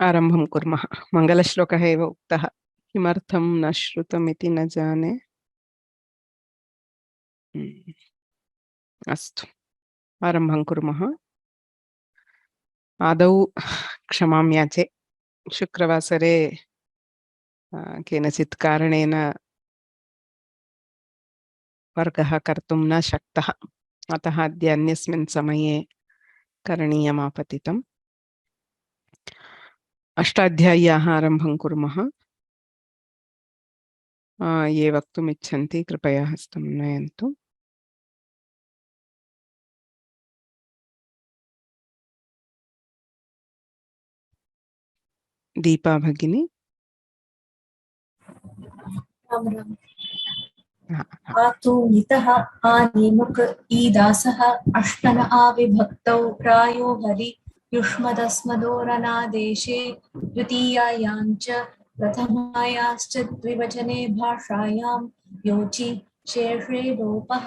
आरम्भं कुर्मः। मङ्गलश्लोकः एव उक्तः, किमर्थं न श्रुतमिति न जाने। अस्तु, आरम्भं कुर्मः। आदौ क्षमां याचे, शुक्रवासरे केनचित् कारणेन वर्गः कर्तुं न शक्तः, अतः अद्य अन्यस्मिन् समये करणीयमापतितम्। अष्टाध्याय्याः आरम्भं कुर्मः। ये वक्तुम् इच्छन्ति कृपया हस्तं नयन्तु। दीपा भगिनी। आतु नितः आनिमुख ईदासः अष्टन आविभक्तौ प्रायो हरि युष्मदस्मदोरनादेशे द्वितीयायाञ्च प्रथमायाश्च द्विवचने भाषायां योचि शेषे लोपः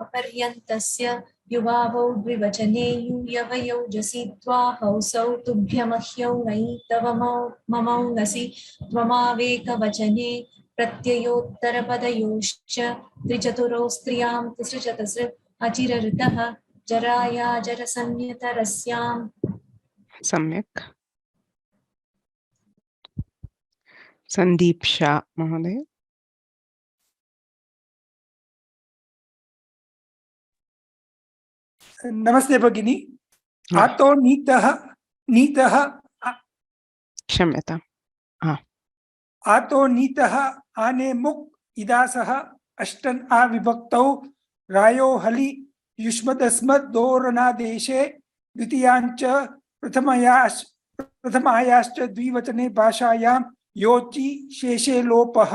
अपर्यन्तस्य युवावौ द्विवचने यूयवयौ जसि त्वाहौसौ तुभ्यमह्यौ ङै तव ममौ ङसि त्वमावेकवचने प्रत्ययोत्तरपदयोश्च त्रिचतुरौ स्त्रियां तिसृचतसृ अचिरऋतः जराया जरसंज्ञतरस्याम्। सम्यक्। संदीप्शा महोदय। नमस्ते भगिनी। आतो नीतः क्षम्यताम्। आतो नीतः आने मुक् इदासः अष्टन् आविभक्तौ रायो हलि युष्मदस्मदोरनादेशे द्वितीयाञ्च प्रथमायाश्च द्विवचने भाषायां योचि शेषे लोपः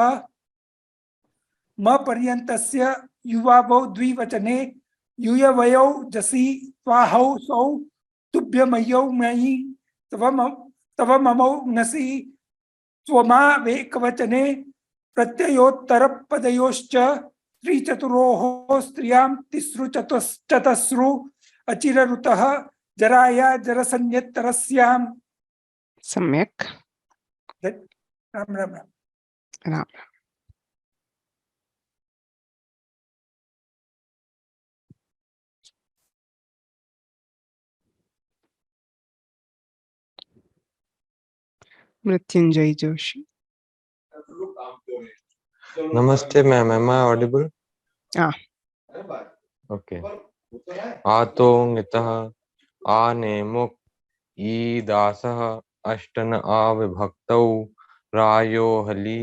म पर्यन्तस्य युवावौ द्विवचने यूयवयौ जसि त्वाहौ सौ तुभ्यमयौ मयि तव ममौ ङसि त्वमावेकवचने प्रत्ययोत्तरपदयोश्च त्रिचतुरोः स्त्रियां तिसृ चतस्रु अचिरऋतः जराया जरसंज्ञतरस्याम्। सम्यक्। Ram Ram Ram. Mrityunjay Joshi. Namaste ma'am, am I audible? Okay. आतो ङितः आनेमुक् ईदासः अष्टन आविभक्तौ रायो हलि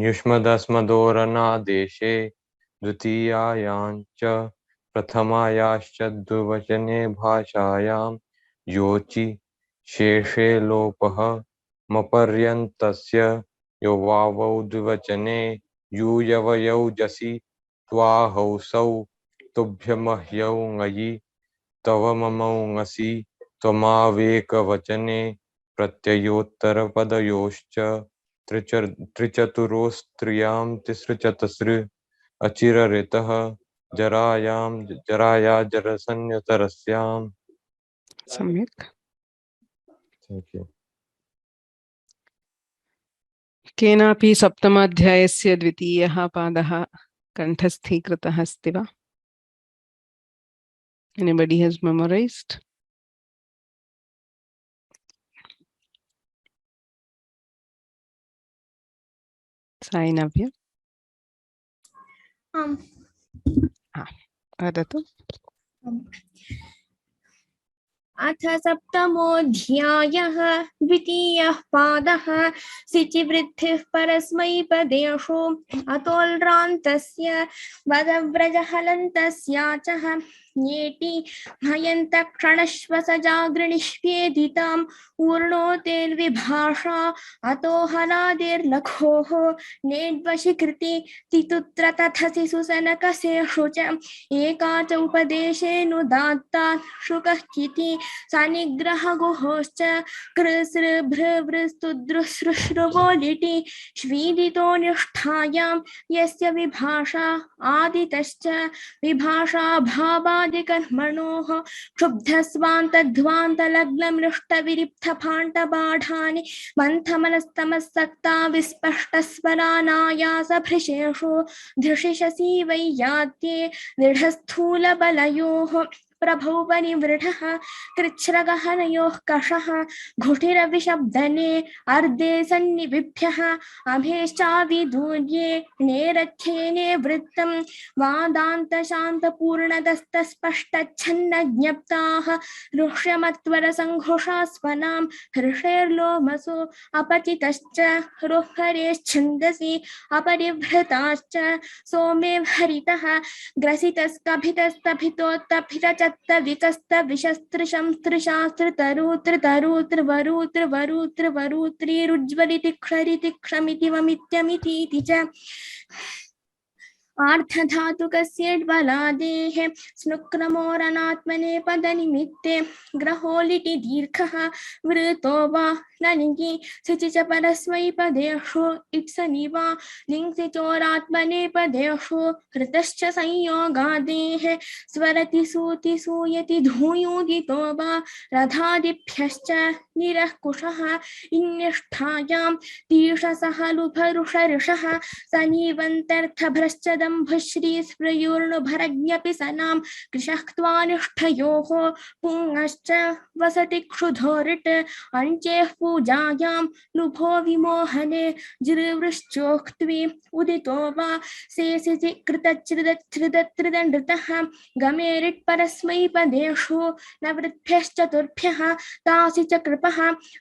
युष्मदस्मदोरनादेशे द्वितीयायाञ्च प्रथमायाश्च द्विवचने भाषायां योचि शेषे लोपः मपर्यन्तस्य योवावौ द्विवचने यूयवयौ जसि त्वाहौसौ तुभ्यमह्यौ ङयि तव ममौ ङसि त्वमावेकवचने प्रत्ययोत्तरपदयोश्च त्रिचतुरो स्त्रियां तिसृचतसृ अचिरऋतः जराया जरसंज्ञतरस्याम्। सम्यक्। Thank you. केनापि सप्तमाध्यायस्य द्वितीयः पादः कण्ठस्थीकृतः अस्ति वा? Anybody has memorized? सायनव्य। वदतु। अथ सप्तमोऽध्यायः द्वितीयः पादः सिचिवृद्धिः परस्मैपदेषु अतोल्रान्तस्य वदव्रजहलन्तस्याचः येति भयन्तक्षणश्वसजागृणिष्वेदिताम् ऊर्णोतेर्विभाषा अतो हलादेर्लघोः नेड्वशिकृति तितुत्र तथसि सुसनकसेषु च एका च उपदेशेऽनुदात्ता शुकः किति सनिग्रहगुहोश्च कृसृभृवृस्तुद्रुसृश्रुवो लिटि श्वीदितो निष्ठायां यस्य विभाषा आदितश्च विभाषा भावा कर्मादिकर्मणोः क्षुब्धस्वान्तध्वान्तलग्नमृष्टविरिप्तफाण्डबाढानि मन्थमनस्तमस्सक्ता विस्पष्टस्वरानायासभृशेषु धृषिषसि वैयाद्ये दृढस्थूलबलयोः प्रभौ परिवृढः कृच्छ्रगहनयोः कषः घुटिरविशब्दने अर्धे सन्निविभ्यः अभेश्चाविदूर्ये नेरथ्येने वृत्तं वादान्तशान्तपूर्णदस्तस्पष्टच्छन्नज्ञप्ताः ऋष्यमत्वरसङ्घोषा स्वनां हर्षैर्लोमसो अपतितश्च हृहरेश्छन्दसि अपरिभृताश्च सोमे हरितः ग्रसितस्कभितस्तभितोत्तभितचत्तविकस्तविशस्त्रशं त्रितरुत्रिवरुत्रिवरुत्रिवरुत्रिरुज्ज्वलितिक्षरितिक्षमिति च आर्धधातुकस्येड्बलादेः स्नुक्रमोरनात्मने पदनिमित्ते ग्रहोलिटि दीर्घः वृतो वा नलिङ्गि सिचि च परस्मैपदेषु इत्सनि वा लिङ्सि चोरात्मने पदेषु हृतश्च संयोगादेः स्वरति सूति सूयति धूयोदितो वा रथादिभ्यश्च निरः कुशः इन्निष्ठायां तीषसः लुभरुषऋषः सनीवन्तर्थभ्रश्च दम्भश्रीस्प्रयोर्णुभरज्ञपि सनां कृशक्त्वानिष्ठयोः पुंश्च वसति क्षुधोरिट् अञ्चेः पूजायां लुभो विमोहने जिर्वृश्चोक्त्वि उदितो वा शेषिति कृतच्छ्रिदच्छ्रिदत्रिदण्डृतः गमेरिट् परस्मैपदेषु नवृद्भ्यश्चतुर्भ्यः तासि च कृपः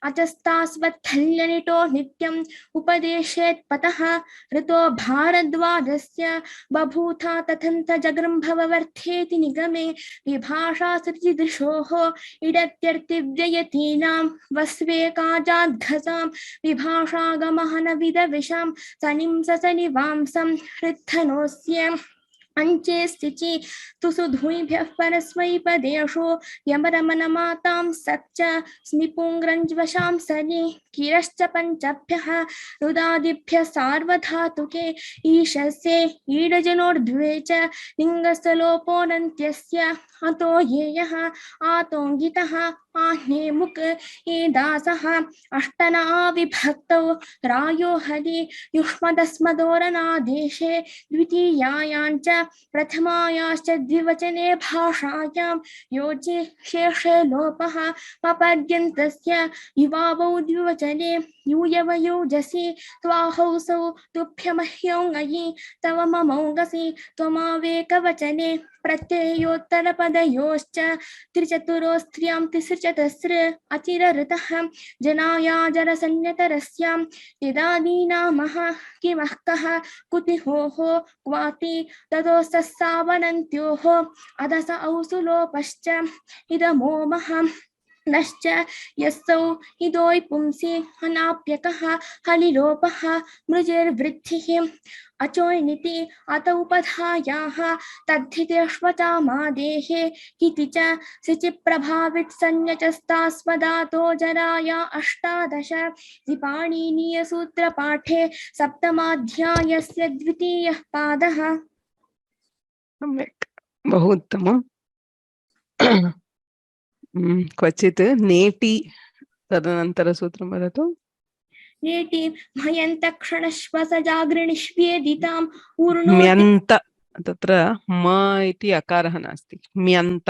अचस्तास्वत्थल्यनिटो नित्यम् उपदेशेत्पतः ऋतो भारद्वाजस्य बभूथा तथन्त जगृम्भववर्धेति निगमे विभाषा सृजिदृशोः इडत्यर्तिव्ययतीनां वस्वेकाजाद्घसां विभाषागमहनविदविषां सनिं सनिवांसं हृत्थनोऽस्य अंचे स्थिचि तुसुधुइभ्यः परस्मैपदेषु यमरमनमातां सच्च स्निपुङ्ग्रञ्ज्वशां सनि किरश्च पञ्चभ्यः रुदादिभ्यः सार्वधातुके ईशस्ये ईडजनोर्ध्वे च लिङ्गस्थलोपोऽनन्त्यस्य अतो येयः आतोङ्गितः आह्नेमुक एदासः अष्टना विभक्तौ रायो हरि युष्मदस्मदोरनादेशे द्वितीयायां च प्रथमायाश्च द्विवचने भाषायां योजि शेषे लोपः पपर्यन्तस्य युवावौ द्विवचने यूयवयोजसि त्वाहौसौ तुभ्यमह्यौङयि तव ममौगसि त्वमावेकवचने प्रत्ययोत्तरपदयोश्च त्रिचतुरो स्त्रियां तिसृचतस्र अचिरऋतः जनायाजरसंज्ञतरस्यां यदादीनामः किमः कः कुतिहोः क्वाति ततोस्तस्सावनन्त्योः अधस औसुलोपश्च इदमोमः नश्च यस्सौ इदोयि पुंसि अनाप्यकः हलिलोपः मृजिर्वृद्धिः अचोयनिति अत उपधायाः तद्धितेष्वचामादेः इति च सिचिप्रभावित्संज्ञचस्तास्मदातो जराया अष्टादश त्रिपाणिनीयसूत्रपाठे सप्तमाध्यायस्य द्वितीयः पादः सम्यक् बहु उत्तमम् क्वचित् नेटि तदनन्तरसूत्रं वदतु नेति मयन्तक्षणश्वसजागृणिष्वेदितां ऊर्णोति म्यन्त तत्र म इति अकारः नास्ति म्यन्त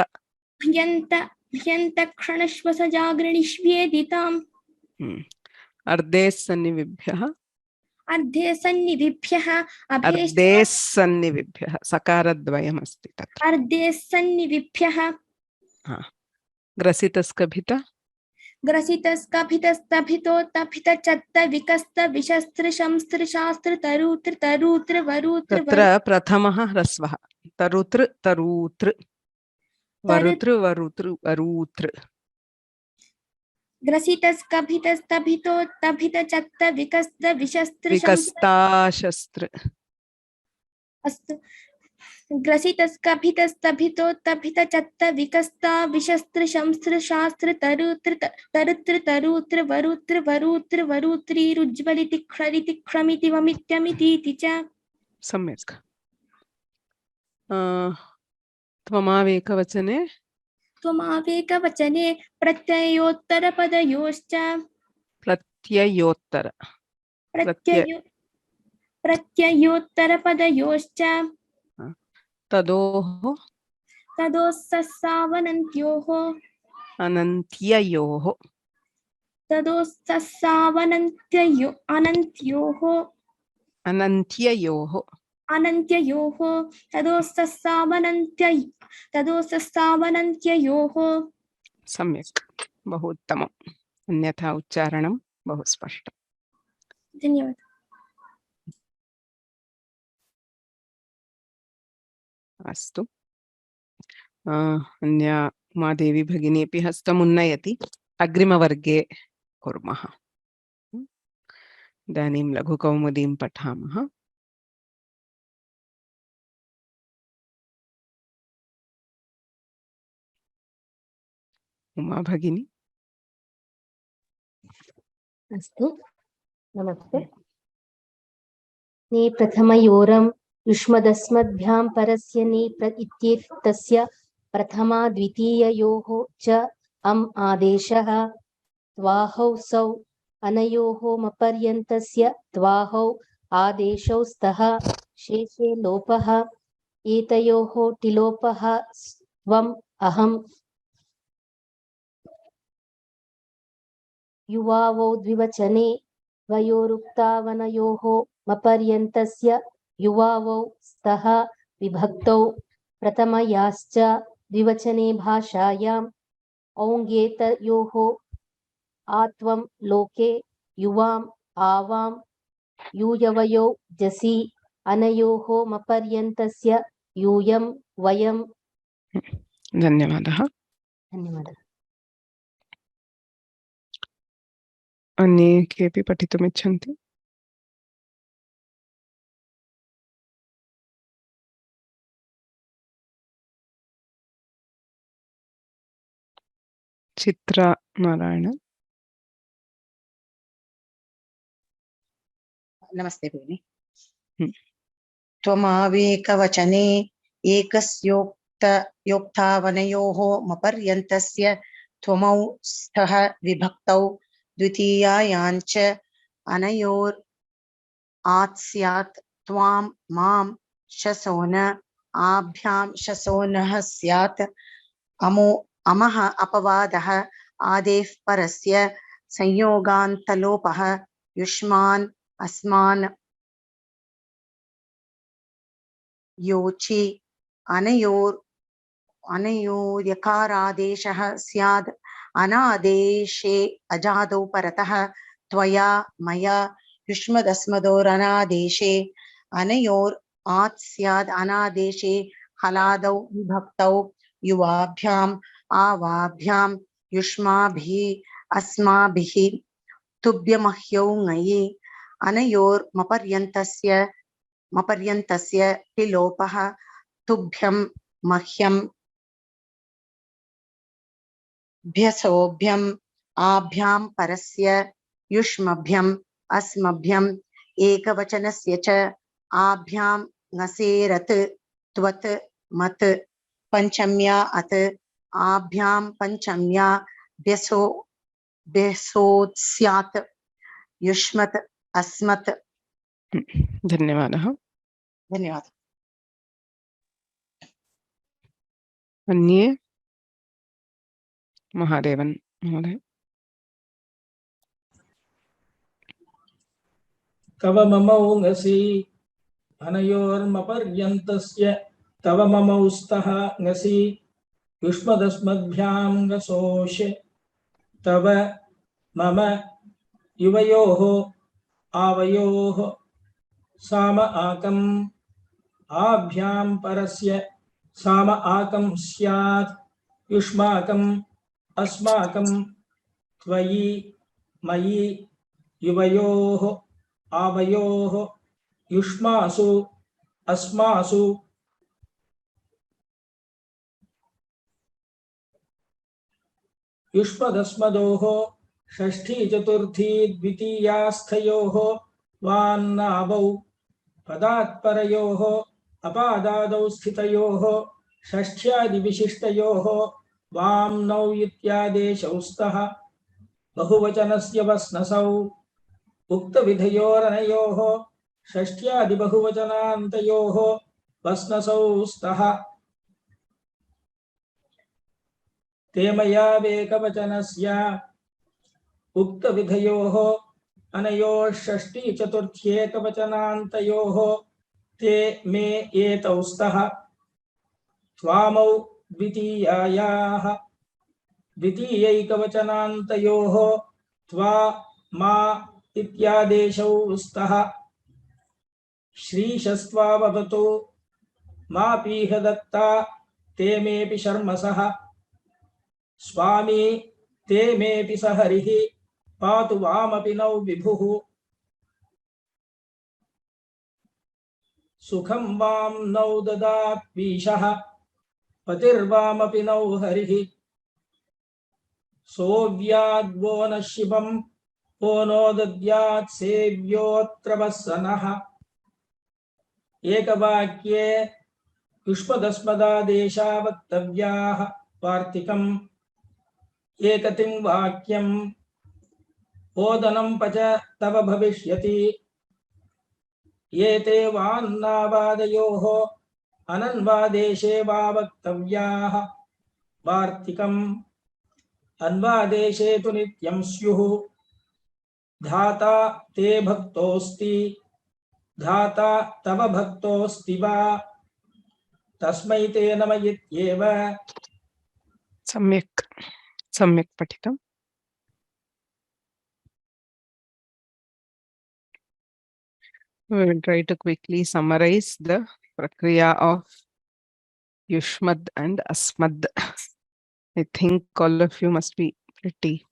मयन्तक्षणश्वसजागृणिष्वेदिताम् अर्धे सन्निविभ्यः अर्धे सन्निविभ्यः अर्धे सन्निविभ्यः सकारद्वयमस्ति तत्र अर्धे सन्निविभ्यः ग्रसितस्कभित ग्रसितस्कभितस्तभितो तभितचत्त विकस्त विशस्त्रशंस्त्रशास्त्र तरुत्र तरुत्र वरुत्र तत्र प्रथमः ह्रस्वः तरुत्र तरुत्र वरुत्र वरुत्र वरुत्र ग्रसितस्कभितस्तभितो तभितचत्त विकस्त विकस्ताशस्त्र अस्तु ग्रसितस्कभितस्तभितो तभितचत्त विकस्ता विशस्त्रशंस्त्रशास्त्र तरुत्र तरुत्र तरुत्र वरुत्र वरुत्र वरुत्रिरुज्ज्वलितिक्षरितिक्षमिति वमित्यमितीति च सम्यक् त्वमावेकवचने त्वमावेकवचने प्रत्ययोत्तरपदयोश्च प्रत्ययोत्तर प्रत्यय प्रत्ययो प्रत्ययोत्तरपदयोश्च तदोः तदोस्सस्सावनन्त्योः अनन्त्ययोः तदोस्सस्सावनन्त्यो अनन्त्योः अनन्त्ययोः अनन्त्ययोः तदोस्सस्सावनन्त्ययोः सम्यक् बहु उत्तमम् अन्यथा उच्चारणं बहु स्पष्टम् धन्यवादः अस्तु अन्या उमादेवी भगिनी अपि हस्तम् उन्नयति अग्रिमवर्गे कुर्मः इदानीं लघुकौमुदीं पठामः उमा भगिनी अस्तु नमस्ते ने प्रथमयोरं युष्मदस्मद्भ्यां परस्य ने इत्येतस्य प्रथमा द्वितीययोः च अम् आदेशः त्वाहौ सौ अनयोः मपर्यन्तस्य त्वाहौ आदेशौ स्तः शेषे लोपः एतयोः टिलोपः स्वम् अहम् युवावौ द्विवचने द्वयोरुक्तावनयोः मपर्यन्तस्य युवावौ स्तः विभक्तौ प्रथमयाश्च द्विवचने भाषायाम् औङ्गेतयोः आत्वं लोके युवाम् आवां यूयवयो जसि अनयोः मपर्यन्तस्य यूयं वयं धन्यवादः धन्यवादः अन्ये केऽपि पठितुमिच्छन्ति चित्रा नारायण नमस्ते भगिनि त्वमावेकवचने एकस्योक्तावनयोः मपर्यन्तस्य त्वमौ स्तः विभक्तौ द्वितीयायाञ्च अनयोर् आत् स्यात् त्वां मां शसोन आभ्यां शसोनः स्यात् अमः अपवादः आदेः परस्य संयोगान्तलोपः युष्मान् अस्मान् योचि अनयोर्यकारादेशः स्याद् अनादेशे अजादौ परतः त्वया मया युष्मदस्मदोरनादेशे अनयोर् आत् स्याद् अनादेशे हलादौ विभक्तौ युवाभ्याम् आवाभ्यां युष्माभिः अस्माभिः तुभ्यमह्यौ ङयि अनयोर् मपर्यन्तस्य टिलोपः तुभ्यं मह्यं भ्यसोभ्यम् आभ्यां परस्य युष्मभ्यम् अस्मभ्यम् एकवचनस्य च आभ्यां ङसेरत् त्वत् मत् पञ्चम्या अत् आभ्यां पञ्चम्या भ्यसोत्स्यात् युष्मत् अस्मत् धन्यवादः धन्यवादः अन्ये महादेवन महोदय तव ममौ ङसि अनयोर्मपर्यन्तस्य तव ममौ स्तः ङसि युष्मदस्मद्भ्यां ङसोष तव मम युवयोः आवयोः साम आकम् आभ्यां परस्य साम आकं स्यात् युष्माकम् अस्माकं त्वयि मयि युवयोः आवयोः युष्मासु अस्मासु युष्मदस्मदोः षष्ठी चतुर्थी द्वितीयास्थयोः वान्नावौ पदात्परयोः अपादादौ स्थितयोः षष्ठ्यादिविशिष्टयोः वाम्नौ इत्यादेशौ स्तः बहुवचनस्य वस्नसौ उक्तविधयोरनयोः षष्ठ्यादिबहुवचनान्तयोः वस्नसौ स्तः तेमयावेकवचनस्य उक्तविधयोः अनयोः षष्ठी चतुर्थ्येकवचनान्तयोः ते मे एतौ स्तः त्वामौ द्वितीयायाः द्वितीयैकवचनान्तयोः त्वा मा इत्यादेशौ स्तः श्रीशस्त्वावतु मा पीह दत्ता ते मेऽपि शर्मसः स्वामी ते मेऽपि स हरिः पातु वामपि नौ विभुः सुखं वां नौ ददात्वीशः पतिर्वामपि नौ हरिः सोऽव्याद्वो न शिवं वो नो दद्यात् सेव्योऽत्र वस्सनः एकवाक्ये युष्मदस्मदादेशा वक्तव्याः वार्तिकम् एकतिं वाक्यम् ओदनं पच तव भविष्यति एते वान्नावादयोः अनन्वादेशे वा वक्तव्याः वार्तिकम् अन्वादेशे तु नित्यं स्युः धाता ते भक्तोऽस्ति धाता तव भक्तोऽस्ति वा तस्मै ते नम इत्येव सम्यक् सम्यक् पठितम्. We will try to quickly summarize the prakriya of Yushmad and Asmad. I think all of you must be pretty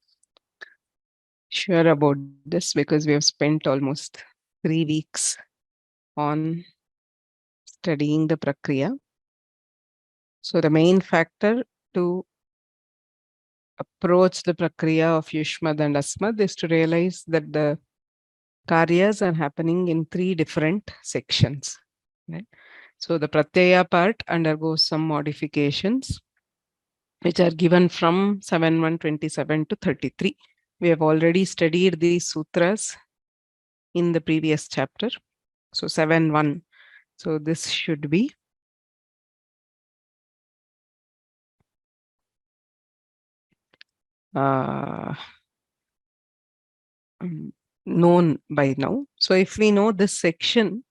sure about this because we have spent almost 3 weeks on studying the prakriya. So the main factor to approach the prakriya of Yushmad and Asmad is to realize that the karyas are happening in 3 different sections. Right? So the pratyaya part undergoes some modifications which are given from 7.127 to 33. We have already studied these sutras in the previous chapter. So 7.1. So this should be known by now. So if we know this section,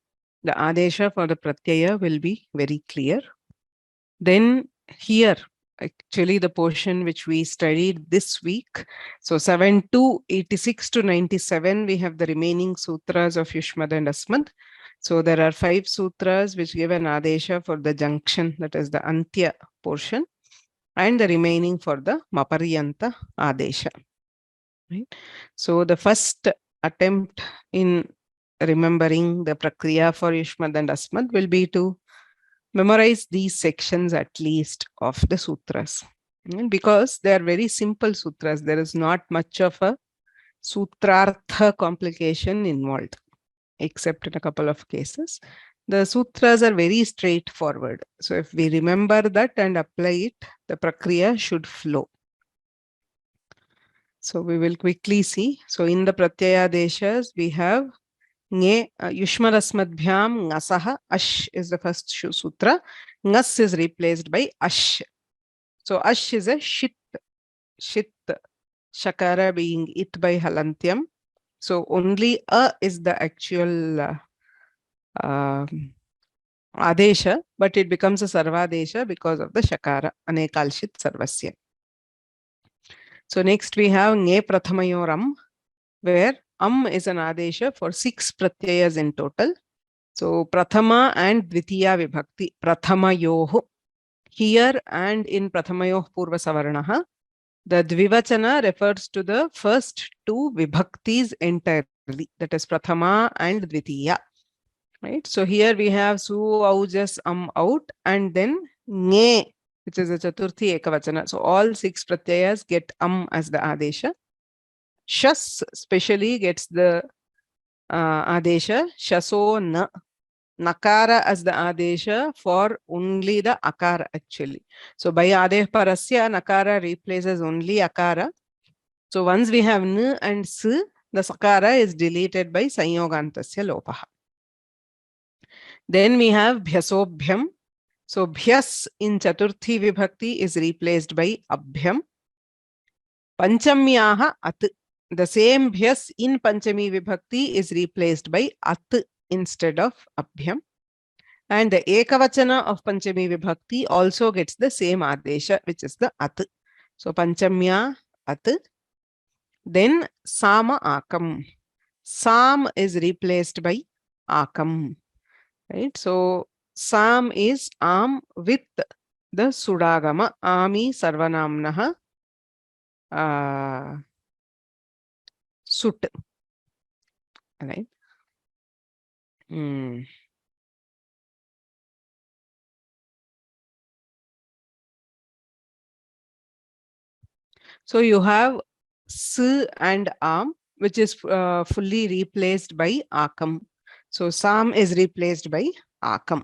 the adesha for the pratyaya will be very clear. Then here, actually the portion which we studied this week, so 7.286 to 97, we have the remaining sutras of Yushmad and Asmad. So there are 5 sutras which give an adesha for the junction, that is the antya portion, and the remaining for the maparyanta adesha. Right? So the first attempt in remembering the prakriya for Yushmad and Asmad will be to memorize these sections at least of the sutras. Because they are very simple sutras, there is not much of a sutrartha complication involved, except in a couple of cases. The sutras are very straightforward. So if we remember that and apply it, the prakriya should flow. So we will quickly see. So in the pratyaya deshas, we have Nge Yushmarasmadbhyam Ngasaha. Ash is the first sutra. Ngas is replaced by Ash. So Ash is a Shit. Shit. Shakara being it by Halantyam. So only A is the actual Adesha, but it becomes a Sarvadesha because of the Shakara. Anekalshit Sarvasya. So next we have Nge Prathamayoram, where is an adesha for 6 pratyayas in total. So prathama and dvitiya vibhakti, prathamayoh. Here and in prathamayoh purva savarnaha, the dvivachana refers to the first 2 vibhaktis entirely, that is prathama and dvitiya. Right? So here we have su, aujas, out, and then nge, which is a chaturthi ekavachana. So all 6 pratyayas get as the adesha. Shas specially gets the adesha shaso na. nakara as the adesha for only the akara actually. So by adeh parasya, nakara replaces only akara. So once we have n and s, the sakara is deleted by sanyogantasya lopaha. Then we have bhyasobhyam. So bhyas in chaturthi vibhakti is replaced by abhyam. Panchamyaha at. The same bhyas in panchami vibhakti is replaced by at instead of abhyam. And the ekavachana of panchami vibhakti also gets the same adesha, which is the at. So panchamya at. Then sama akam. Sam is replaced by akam. Right? So sam is am with the sudagama. Ami sarvanamnaha sut. Right? So you have s and am, which is fully replaced by akam. So sam is replaced by akam.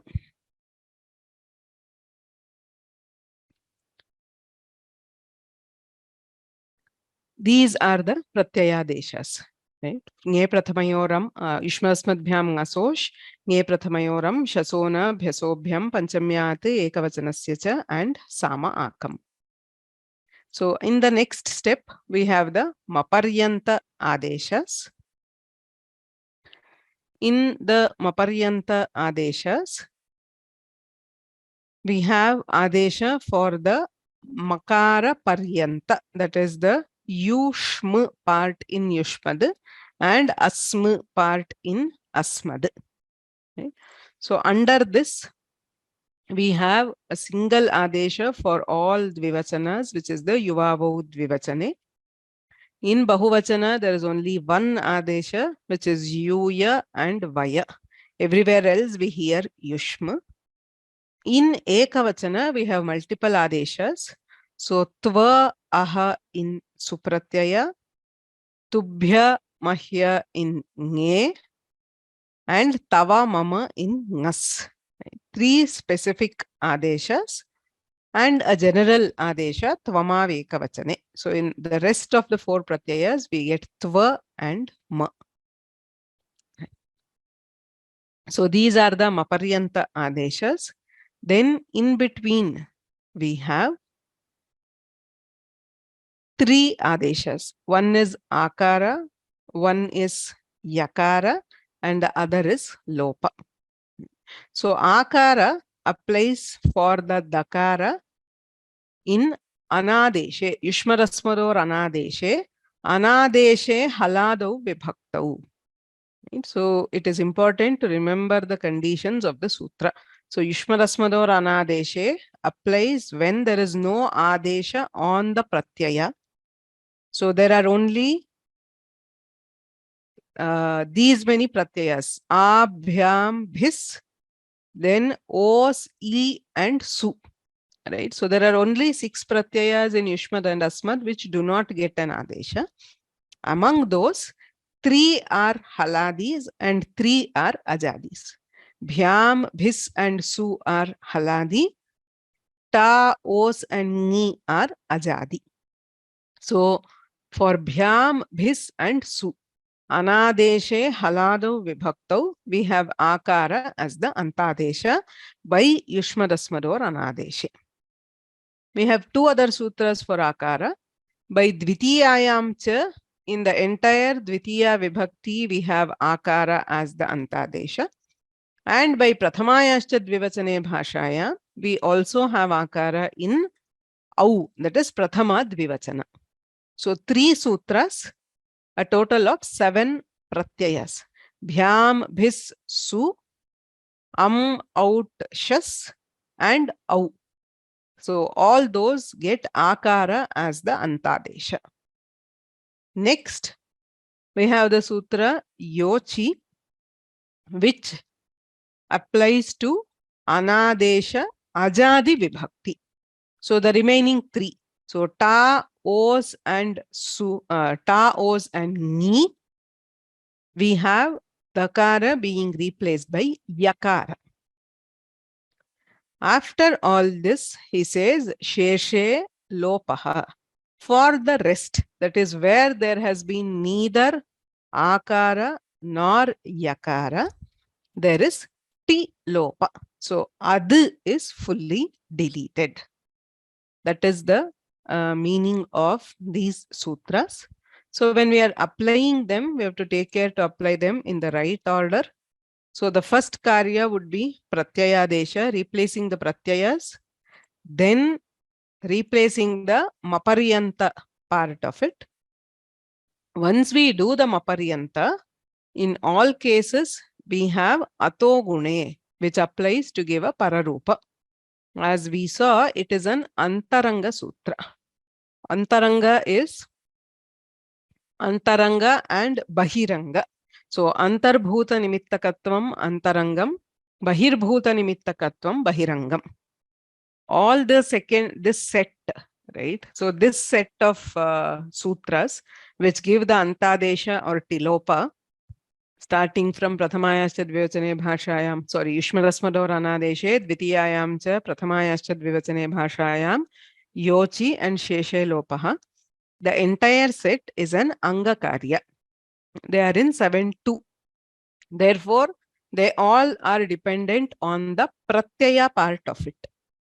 These are the pratyaya deshas. Right? Nye prathamayoram yushmasmadbhyam ngasosh, nye prathamayoram shasona bhyasobhyam panchamyat ekavachanasya cha and sama akam. So in the next step, we have the maparyanta adeshas. In the maparyanta adeshas, we have adesha for the makara paryanta, that is the yushma part in yushmad and asma part in asmad. Okay. So under this, we have a single adesha for all dvivachanas, which is the yuvavo dvivachane. In bahuvachana, there is only one adesha, which is yuya and vaya. Everywhere else, we hear yushma. In ekavachana, we have multiple adeshas. So tva aha in supratyaya, tubhya mahya in nge, and tava mama in ngas. Three specific adeshas and a general adesha, tvamav ekavachane. So in the rest of the four pratyayas, we get tva and ma. So these are the maparyanta adeshas. Then in between, we have three adeshas. One is akara, one is yakara, and the other is lopa. So akara applies for the dakara in anadeshe, yushmarasmador anadeshe, anadeshe haladau vibhaktau. Right? So it is important to remember the conditions of the sutra. So yushmarasmador anadeshe applies when there is no adesha on the pratyaya. So there are only these many pratyayas, a, bhyam, bhis, then os, I, and su. Right? So there are only 6 pratyayas in yushmad and asmad which do not get an adesha. Among those, 3 are haladis and 3 are ajadis. Bhyam, bhis, and su are haladi. Ta, os, and ni are ajadi. So for bhyam, bhis, and su, anadeshe halado vibhaktau, we have akara as the antadesha by yushmadasmador anadeshe. We have 2 other sutras for akara. By dvitiyayam cha, in the entire dvitiya vibhakti, we have akara as the antadesha. And by prathamayascha dvivachane bhashaya, we also have akara in au, that is prathama dvivachana. So 3 sutras, a total of 7 pratyayas. Bhyam, bhis, su, out, shas, and au. So all those get akara as the antadesha. Next, we have the sutra yochi, which applies to anadesha ajadi vibhakti. So the remaining 3. So ta, os, and su, ta, os, and ni, we have takara being replaced by yakara. After all this, he says, sheshe lopaha. For the rest, that is where there has been neither akara nor yakara, there is ti lopa. So, adu is fully deleted. That is the meaning of these sutras. So, when we are applying them, we have to take care to apply them in the right order. So, the first karya would be pratyayadesha, replacing the pratyayas, then replacing the maparyanta part of it. Once we do the maparyanta, in all cases, we have atogune, which applies to give a pararupa. As we saw, it is an antaranga sutra. Antaranga is antaranga and bahiranga. So, antarbhuta nimittakatvam antarangam, bahirbhuta nimittakatvam bahirangam. All the this set, right? So, this set of sutras, which give the antadesha or tilopa, starting from Prathamayascha Dvivachane Bhashayam, sorry, Yushmadasmador Anadeshe, Dvitiyayam cha Prathamayascha Dvivachane Bhashayam, Yochi and Sheshe Lopaha. The entire set is an Anga Karya. They are in 7-2. Therefore, they all are dependent on the Pratyaya part of it.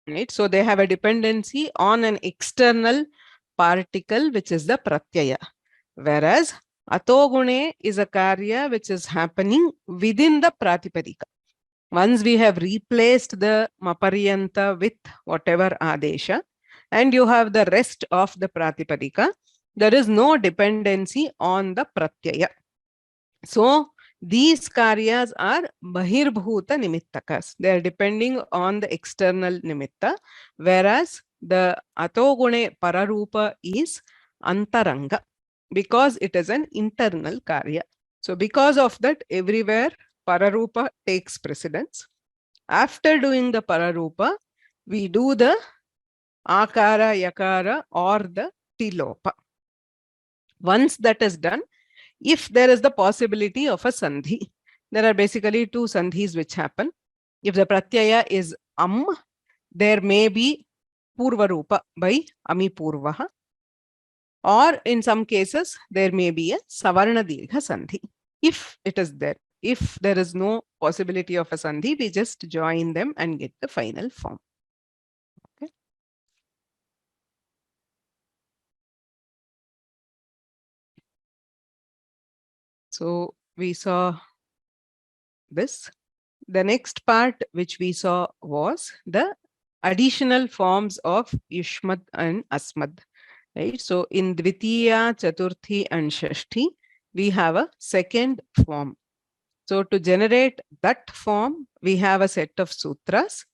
Right? So, they have a dependency on an external particle, which is the Pratyaya. Whereas, Atogune is a karya which is happening within the Pratipadika. Once we have replaced the Maparyanta with whatever Adesha, and you have the rest of the Pratipadika, there is no dependency on the Pratyaya. So, these karyas are Bahirbhuta Nimittakas. They are depending on the external Nimitta, whereas the Atogune Pararupa is Antaranga, because it is an internal karya. So, because of that, everywhere Pararupa takes precedence. After doing the Pararupa, we do the Akara, Yakara or the Tilopa. Once that is done, if there is the possibility of a sandhi, there are basically two sandhis which happen. If the pratyaya is there may be purvarupa by ami purvaha, or in some cases there may be a savarna dirgha sandhi. If it is there, if there is no possibility of a sandhi, we just join them and get the final form. Okay. So we saw this. The next part which we saw was the additional forms of Yushmad and Asmad. Right? So in Dvitiya, Chaturthi and Shashti, we have a second form. So to generate that form, we have a set of sutras.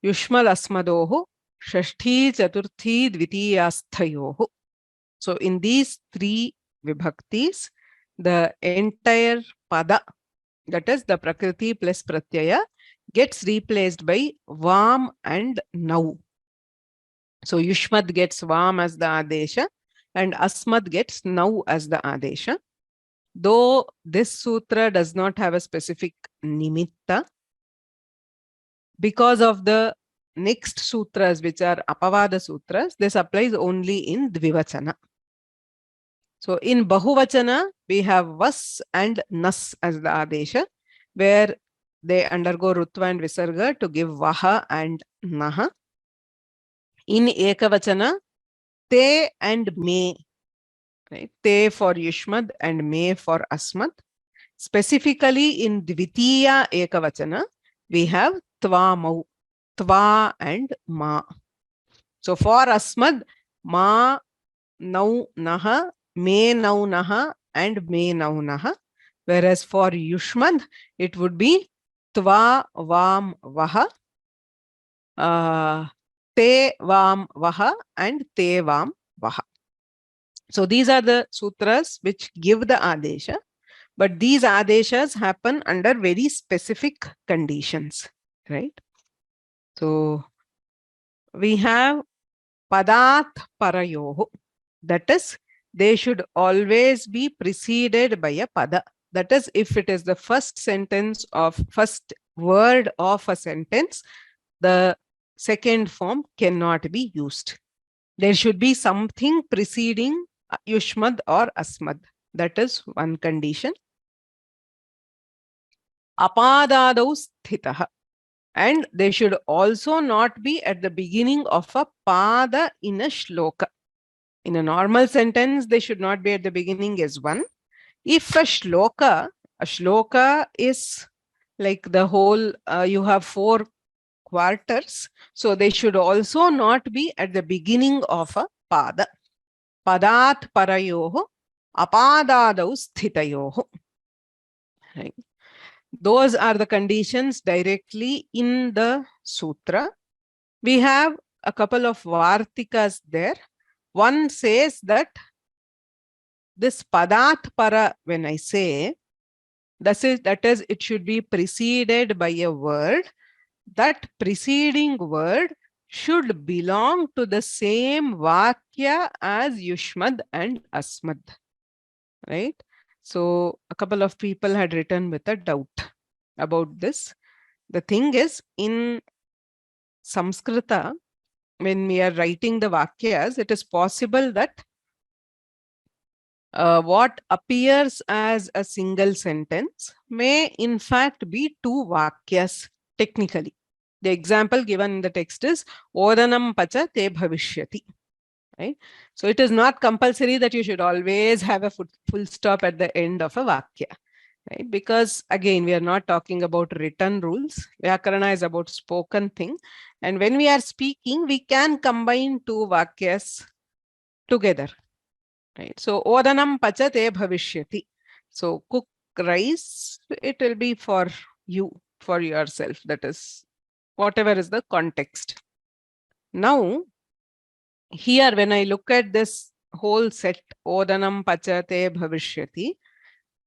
Yushmal Asmadoho, Shashti, Chaturthi, Dvitiyasthayoho. So in these three vibhaktis, the entire pada, that is the Prakriti plus Pratyaya, gets replaced by Vam and Nau. So Yushmad gets Vam as the Adesha and Asmad gets Nau as the Adesha. Though this sutra does not have a specific nimitta, because of the next sutras which are Apavada sutras, this applies only in Dvivachana. So in Bahuvachana, we have Vas and Nas as the Adesha, where they undergo Rutva and Visarga to give Vaha and Naha. In Ekavachana, Te and Me, right? Te for Yushmad and Me for Asmad. Specifically in Dvitiya Ekavachana, we have Tva Mau, Tva and Ma. So for Asmad, Ma, Nau, Naha, Me, Nau, Naha and Me, Nau, Naha. Whereas for Yushmad, it would be Tva, Vam, Vaha, Te, Vam, Vaha and Te, Vam, Vaha. So these are the sutras which give the Adesha. But these Adeshas happen under very specific conditions, right? So we have Padat Parayoho. That is, they should always be preceded by a Pada. That is, if it is the first word of a sentence, the second form cannot be used. There should be something preceding yushmad or asmad. That is one condition. Apadadau sthitah. And they should also not be at the beginning of a pada in a shloka. In a normal sentence, they should not be at the beginning as one. If a shloka is like the whole, you have 4 quarters, so they should also not be at the beginning of a pada. Padat parayoho, apadadau sthitayoho. Right. Those are the conditions directly in the sutra. We have a couple of vartikas there. One says that this padat para, when I say, that is, it should be preceded by a word. That preceding word should belong to the same vakya as yushmad and asmad. Right? So a couple of people had written with a doubt about this. The thing is, in Samskrita, when we are writing the vakyas, it is possible that what appears as a single sentence may in fact be 2 vakyas technically. The example given in the text is Odanam pacha te bhavishyati. Right? So it is not compulsory that you should always have a full stop at the end of a vakya. Right? Because again, we are not talking about written rules. Vyakarana is about spoken thing. And when we are speaking, we can combine 2 vakyas together. Right? So, Odanam pacha te bhavishyati. So, cook rice, it will be for you, for yourself. That is, whatever is the context. Now, here when I look at this whole set, Odanam pacha te bhavishyati,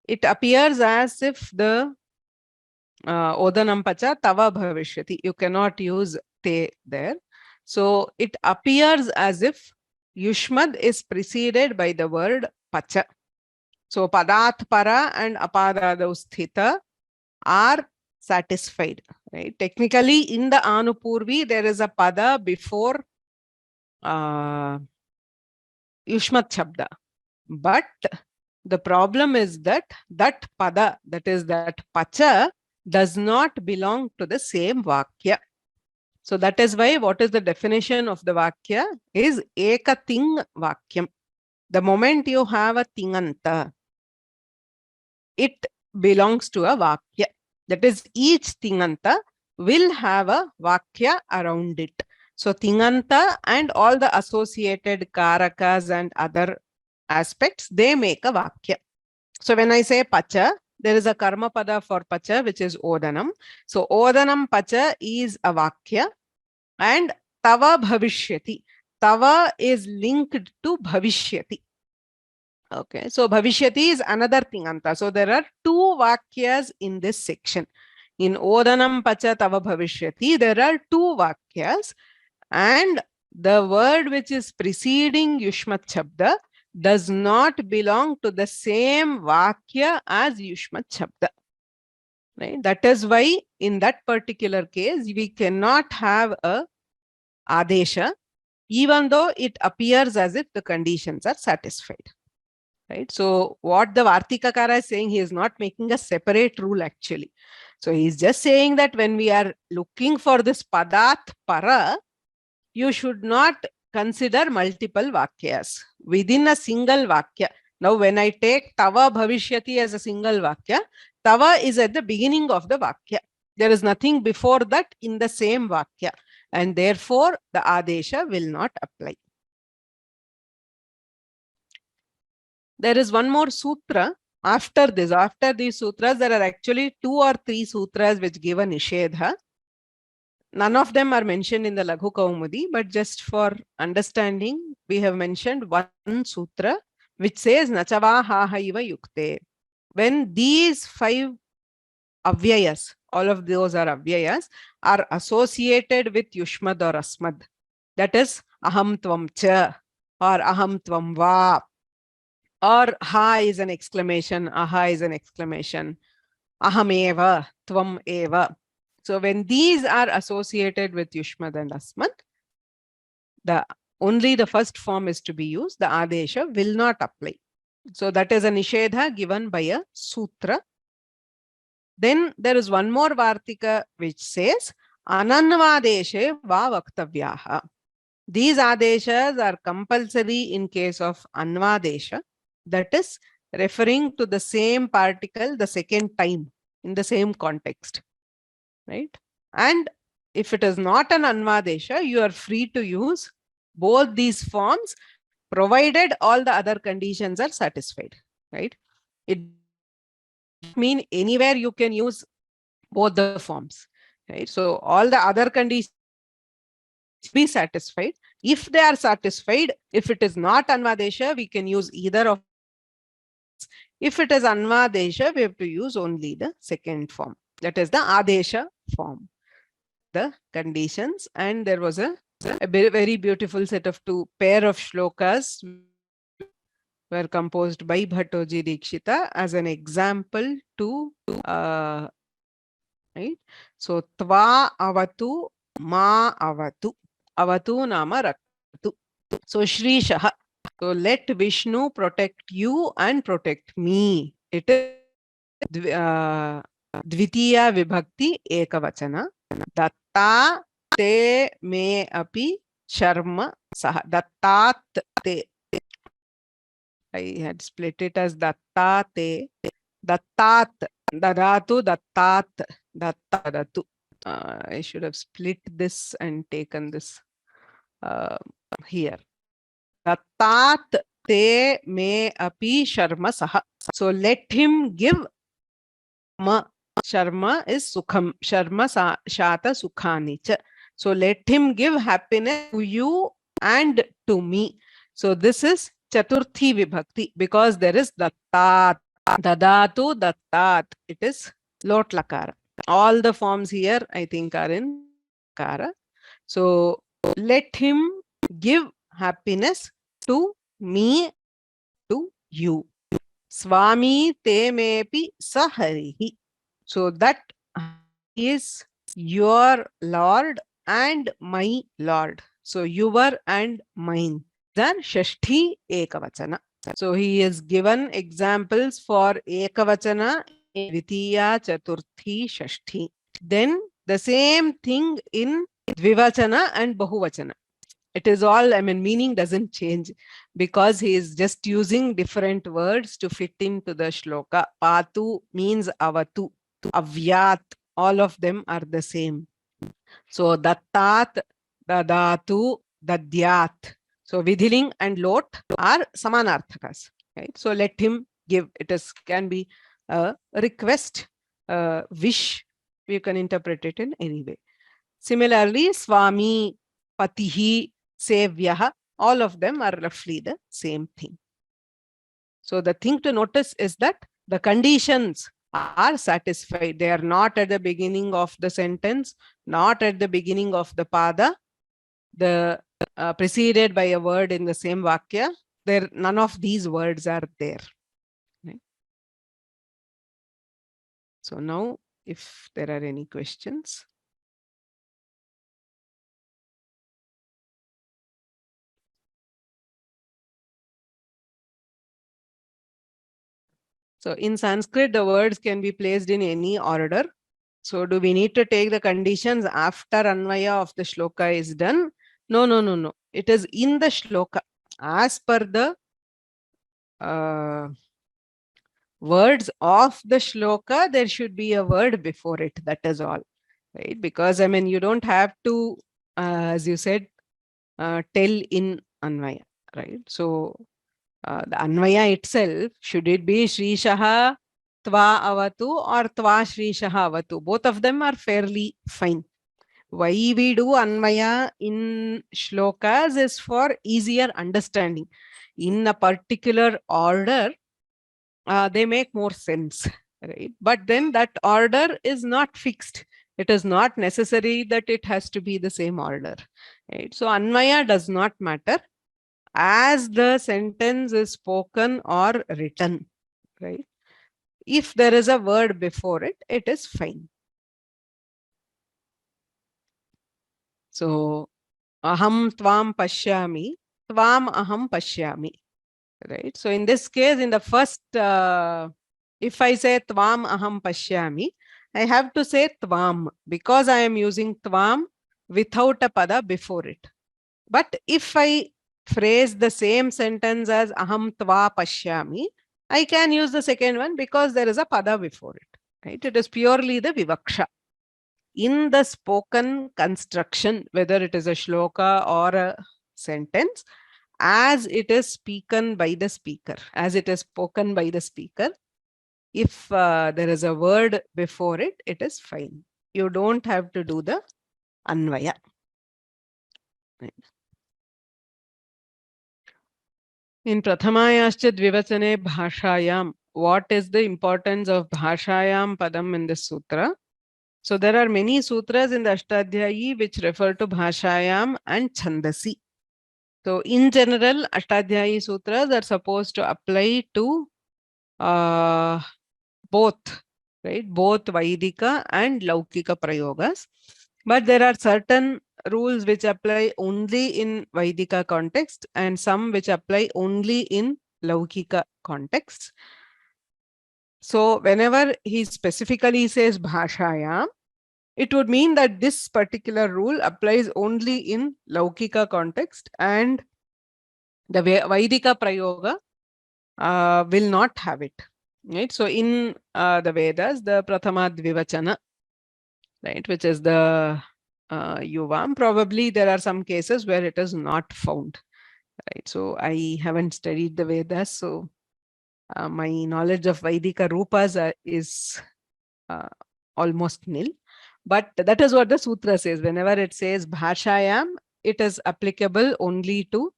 it appears as if the Odanam pacha tava bhavishyati. You cannot use te there. So it appears as if yushmad is preceded by the word pacha. So padat para and apadadau sthita are satisfied. Right? Technically, in the Anupurvi, there is a pada before yushmat shabda. But the problem is that pada, that is that pacha, does not belong to the same vakya. So that is why what is the definition of the vakya is ekating vakyam. The moment you have a tinganta, it belongs to a vakya. That is, each tinganta will have a vakya around it. So tinganta and all the associated karakas and other aspects, they make a vakya. So when I say pacha, there is a karma pada for pacha, which is odanam. So odanam pacha is a vakya, and tava bhavishyati. Tava is linked to bhavishyati. Okay, so bhavishyati is another tinganta. So there are 2 vakyas in this section. In odanam pacha tava bhavishyati, there are 2 vakyas, and the word which is preceding yushmat shabda does not belong to the same vakya as yushmat shabda. Right? That is why in that particular case, we cannot have a adesha, even though it appears as if the conditions are satisfied. Right? So what the Vartikakara is saying, he is not making a separate rule actually. So he is just saying that when we are looking for this padat para, you should not consider multiple vakyas within a single vakya. Now, when I take tava bhavishyati as a single vakya, tava is at the beginning of the vakya. There is nothing before that in the same vakya, and therefore the adesha will not apply. There is one more sutra after this. After these sutras, there are actually 2 or 3 sutras which give a nishedha. None of them are mentioned in the Laghu Kaumudi, but just for understanding, we have mentioned one sutra which says Nachava Hahaiva Yukte. When these 5 avyayas, all of those are avyayas, are associated with yushmad or asmad, that is aham tvam cha or aham tvam va or ha is an exclamation, aha is an exclamation, ahameva, tvam eva. So when these are associated with Yushmad and Asmat, only the first form is to be used, the Adesha will not apply. So that is a Nishedha given by a Sutra. Then there is one more Vartika which says, Ananvadeshe va vaktavyaha. These Adeshas are compulsory in case of Anvadesha, that is referring to the same particle the second time in the same context, right? And if it is not an Anvadesha, you are free to use both these forms, provided all the other conditions are satisfied, right? It means anywhere you can use both the forms, right? So all the other conditions be satisfied. If they are satisfied, if it is not Anvadesha, we can use either of. If it is Anvadesha, we have to use only the second form, that is the Adesha form. The conditions, and there was a very beautiful set of two pair of shlokas were composed by Bhattoji Dikshita as an example to right. So tva avatu ma avatu, avatu nama rakatu. So Shri Shaha, so let Vishnu protect you and protect me. It is Dvitiya Vibhakti Ekavachana. Datta te me api sharma saha. Dattat te. I had split it as datta te. Dattat. Dadatu dattat. Dattadatu. I should have split this and taken this here. Dattat te me api sharma saha. So let him give. Ma Sharma is Sukham. Sharma Shata Sukhani cha. So let him give happiness to you and to me. So this is Chaturthi Vibhakti because there is Dattat. Dadatu Dattat. It is Lot Lakara. All the forms here I think are in Lakara. So let him give happiness to me, to you. Swami te mepi saharihi. So that is your Lord and my Lord. So your and mine. Then Shashti Ekavachana. So he is given examples for Ekavachana, Dvitiya, Chaturthi, Shashti. Then the same thing in Dvivachana and Bahuvachana. It is all, I mean, meaning doesn't change because he is just using different words to fit into the shloka. Patu means avatu, avyat, all of them are the same. So dattat, dadatu, dadyat. So vidhiling and lot are samanarthakas. Right? So let him give. It is can be a request, a wish. You can interpret it in any way. Similarly, Swami, Patihi, Sevyaha, all of them are roughly the same thing. So the thing to notice is that the conditions are satisfied. They are not at the beginning of the sentence, not at the beginning of the pada, the preceded by a word in the same vakya. There, none of these words are there. Right? So now, if there are any questions. So in Sanskrit, the words can be placed in any order. So do we need to take the conditions after Anvaya of the shloka is done? No, no, no, no. It is in the shloka. As per the words of the shloka, there should be a word before it. That is all. Right? Because, I mean, you don't have to, as you said, tell in Anvaya. Right? So the Anvaya itself, should it be Shri Shaha Tva Avatu or Tva Shri Shaha Avatu? Both of them are fairly fine. Why we do Anvaya in shlokas is for easier understanding. In a particular order, they make more sense. Right? But then that order is not fixed. It is not necessary that it has to be the same order. Right? So Anvaya does not matter. as the sentence is spoken or written, right? If there is a word before it, it is fine. So, aham tvam pashyami, tvam aham pashyami, right? So, in this case, in the first, if I say tvam aham pashyami, I have to say tvam because I am using tvam without a pada before it. But if I phrase the same sentence as aham tva pashyami, I can use the second one because there is a pada before it, right? It is purely the vivaksha. In the spoken construction, whether it is a shloka or a sentence, as it is spoken by the speaker, as it is spoken by the speaker, if there is a word before it, it is fine. You don't have to do the anvaya. Right. In Prathamayascha Dvivachane Bhashayam, what is the importance of Bhashayam Padam in this sutra? So there are many sutras in the Ashtadhyayi which refer to Bhashayam and Chandasi. So in general, Ashtadhyayi sutras are supposed to apply to both, right? Both Vaidika and Laukika Prayogas. But there are certain rules which apply only in Vaidika context and some which apply only in Laukika context. So whenever he specifically says Bhashayam, it would mean that this particular rule applies only in Laukika context and the Vaidika Prayoga will not have it. Right? So in the Vedas, the Prathama Dvivachana, right, which is the Yuvam, probably there are some cases where it is not found. Right? So I haven't studied the Vedas, so my knowledge of Vaidika Rupas is almost nil. But that is what the sutra says. Whenever it says Bhashayam, it is applicable only to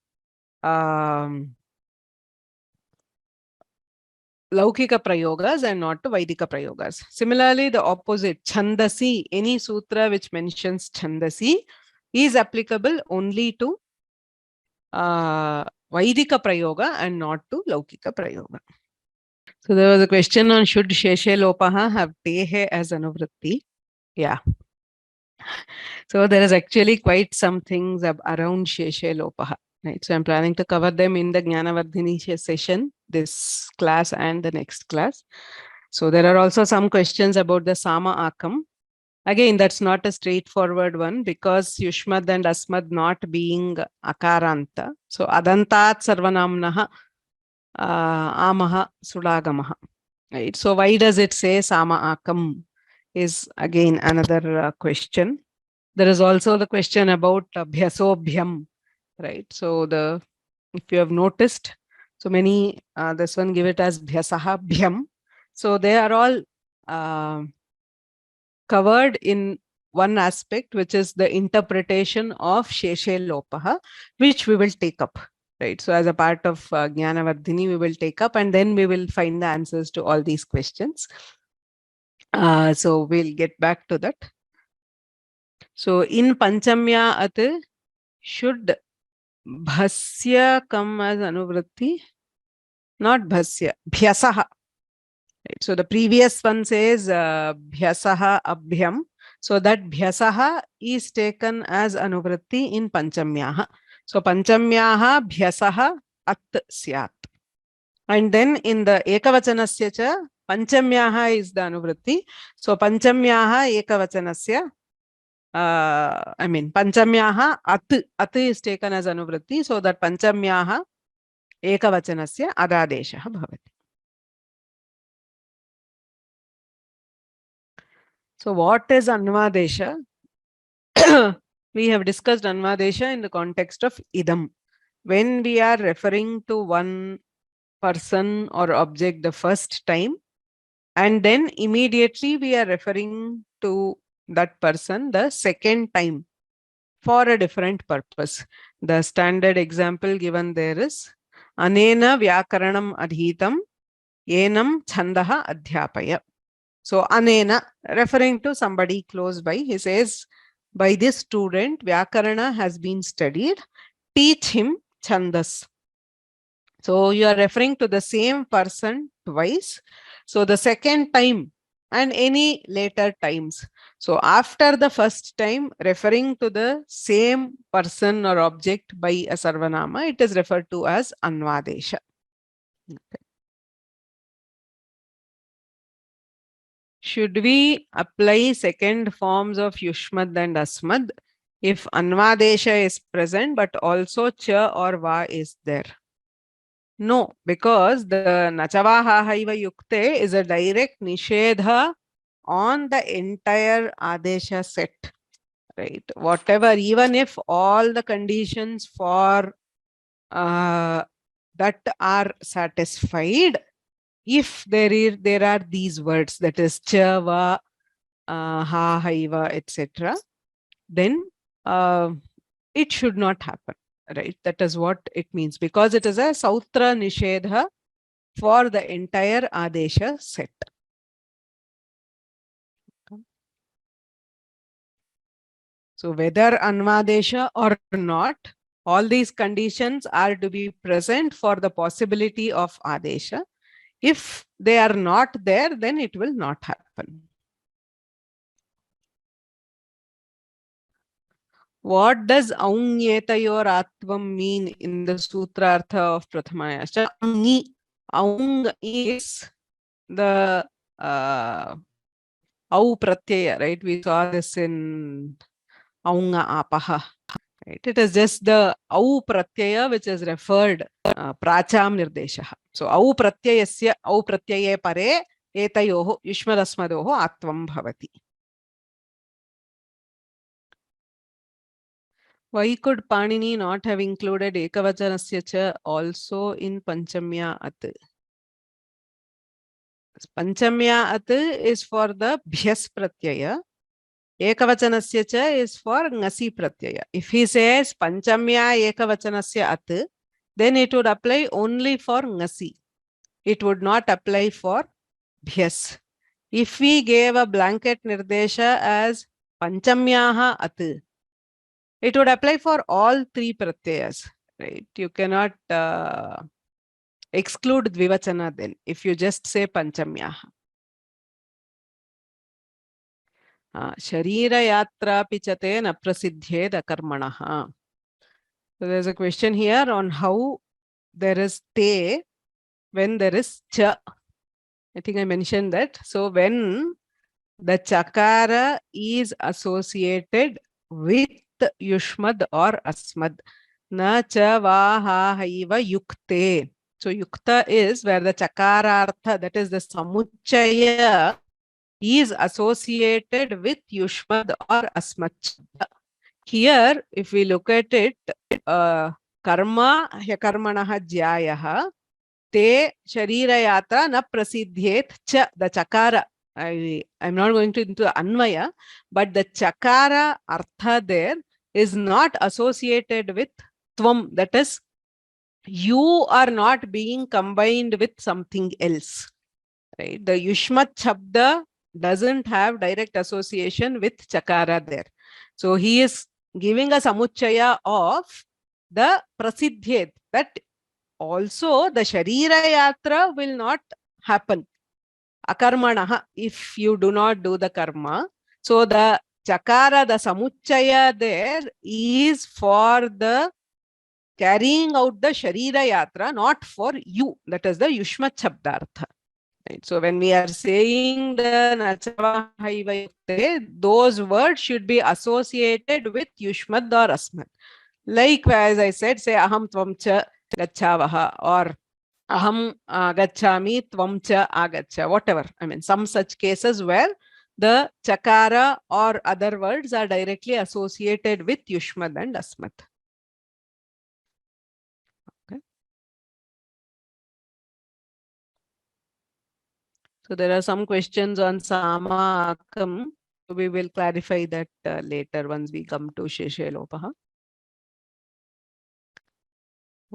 Laukika Prayogas and not to Vaidika Prayogas. Similarly, the opposite, Chandasi, any sutra which mentions Chandasi is applicable only to Vaidika Prayoga and not to Laukika Prayoga. So there was a question on should Sheshe Lopaha have Tehe as Anuvritti? Yeah. So there is actually quite some things around Sheshe Lopaha. Right? So I'm planning to cover them in the Jnanavardhini session, this class and the next class. So there are also some questions about the Sama Akam. Again, that's not a straightforward one because Yushmad and Asmad not being Akaranta. So Adantat Sarvanamnaha Amaha Sudagamaha. Right? So why does it say Sama Akam is again another question. There is also the question about Bhyasobhyam. Right. So if you have noticed, so many, this one give it as Bhyasaha Bhyam. So they are all covered in one aspect, which is the interpretation of Sheshe Lopaha, which we will take up. Right. So as a part of Jnanavardhini, we will take up and then we will find the answers to all these questions. So we'll get back to that. So in Panchamya At, should Bhasya come as Anuvritti? Not Bhasya, Bhyasaha. Right. So the previous one says Bhyasaha Abhyam. So that Bhyasaha is taken as Anuvritti in Panchamyaha. So Panchamyaha Bhyasaha At Syat. And then in the Ekavachanasya cha, Panchamyaha is the Anuvritti. So Panchamyaha Ekavachanasya. Panchamyaha at is taken as Anuvritti, so that Panchamyaha Ekavachanasya Adadesha bhavati. So what is Anvadesha? We have discussed Anvadesha in the context of idam. When we are referring to one person or object the first time, and then immediately we are referring to that person the second time for a different purpose. The standard example given there is Anena Vyakaranam Adhitam Yenam Chandaha Adhyapaya. So Anena, referring to somebody close by, he says, by this student, Vyakarana has been studied. Teach him chandas. So you are referring to the same person twice. So the second time and any later times. So after the first time, referring to the same person or object by a sarvanama, it is referred to as anvadesha. Okay. Should we apply second forms of yushmad and asmad if anvadesha is present but also cha or va is there? No, because the nachavaha haiva yukte is a direct nishedha on the entire adesha set, right? Whatever, even if all the conditions for that are satisfied, if there are these words, that is cha, va, ha, haiva, etc., then it should not happen, right? That is what it means, because it is a sautra nishedha for the entire adesha set. So whether anvadesha or not, all these conditions are to be present for the possibility of adesha. If they are not there, then it will not happen. What does aungyetayor atvam mean in the sutrartha of Prathamayascha? Aungi. Aung is the au pratyaya, right? We saw this in aunga apaha. Right? It is just the au pratyaya which is referred pracham nirdeshaha. So au pratyayasya au pratyaye pare etayoho yushmadasmadoho atvam bhavati. Why could Panini not have included ekavachanasya cha also in panchamya at? Panchamya at is for the bhyas pratyaya. Ekavachanasya cha is for ngasi pratyaya. If he says panchamya ekavachanasya at, then it would apply only for ngasi. It would not apply for bhyas. If we gave a blanket nirdesha as panchamyaha at, it would apply for all three pratyayas, right? You cannot exclude dvivachana then if you just say panchamyaha. Sharira yatra pichate na prasidhyed akarmanaha. So there's a question here on how there is te when there is cha. I think I mentioned that. So when the chakara is associated with yushmad or asmad, na cha va ha haiva yukte. So yukta is where the chakarartha, that is the samuchaya, is associated with yushmad or asmad. Here, if we look at it, karma hyakarmanaha jyayaha te sharirayatra na prasidhyet cha, the chakara. I'm not going to into anvaya, but the chakara artha there is not associated with tvam, that is, you are not being combined with something else, right? The yushmat shabda doesn't have direct association with chakara there. So he is giving a samuchaya of the prasidhyet, that also the sharira yatra will not happen. Akarmanaha, if you do not do the karma. So the chakara, the samuchaya there is for the carrying out the sharira yatra, not for you. That is the yushmat shabdartha. Right? So when we are saying the nachava haiva yukte, those words should be associated with yushmad or asmad. Likewise, I said, say aham tvam cha gachavaha, or aham gachami tvam cha agacha, whatever. I mean, some such cases where the chakara or other words are directly associated with yushmad and asmad. Okay. So there are some questions on sama akam. We will clarify that later once we come to sheshe lopaha.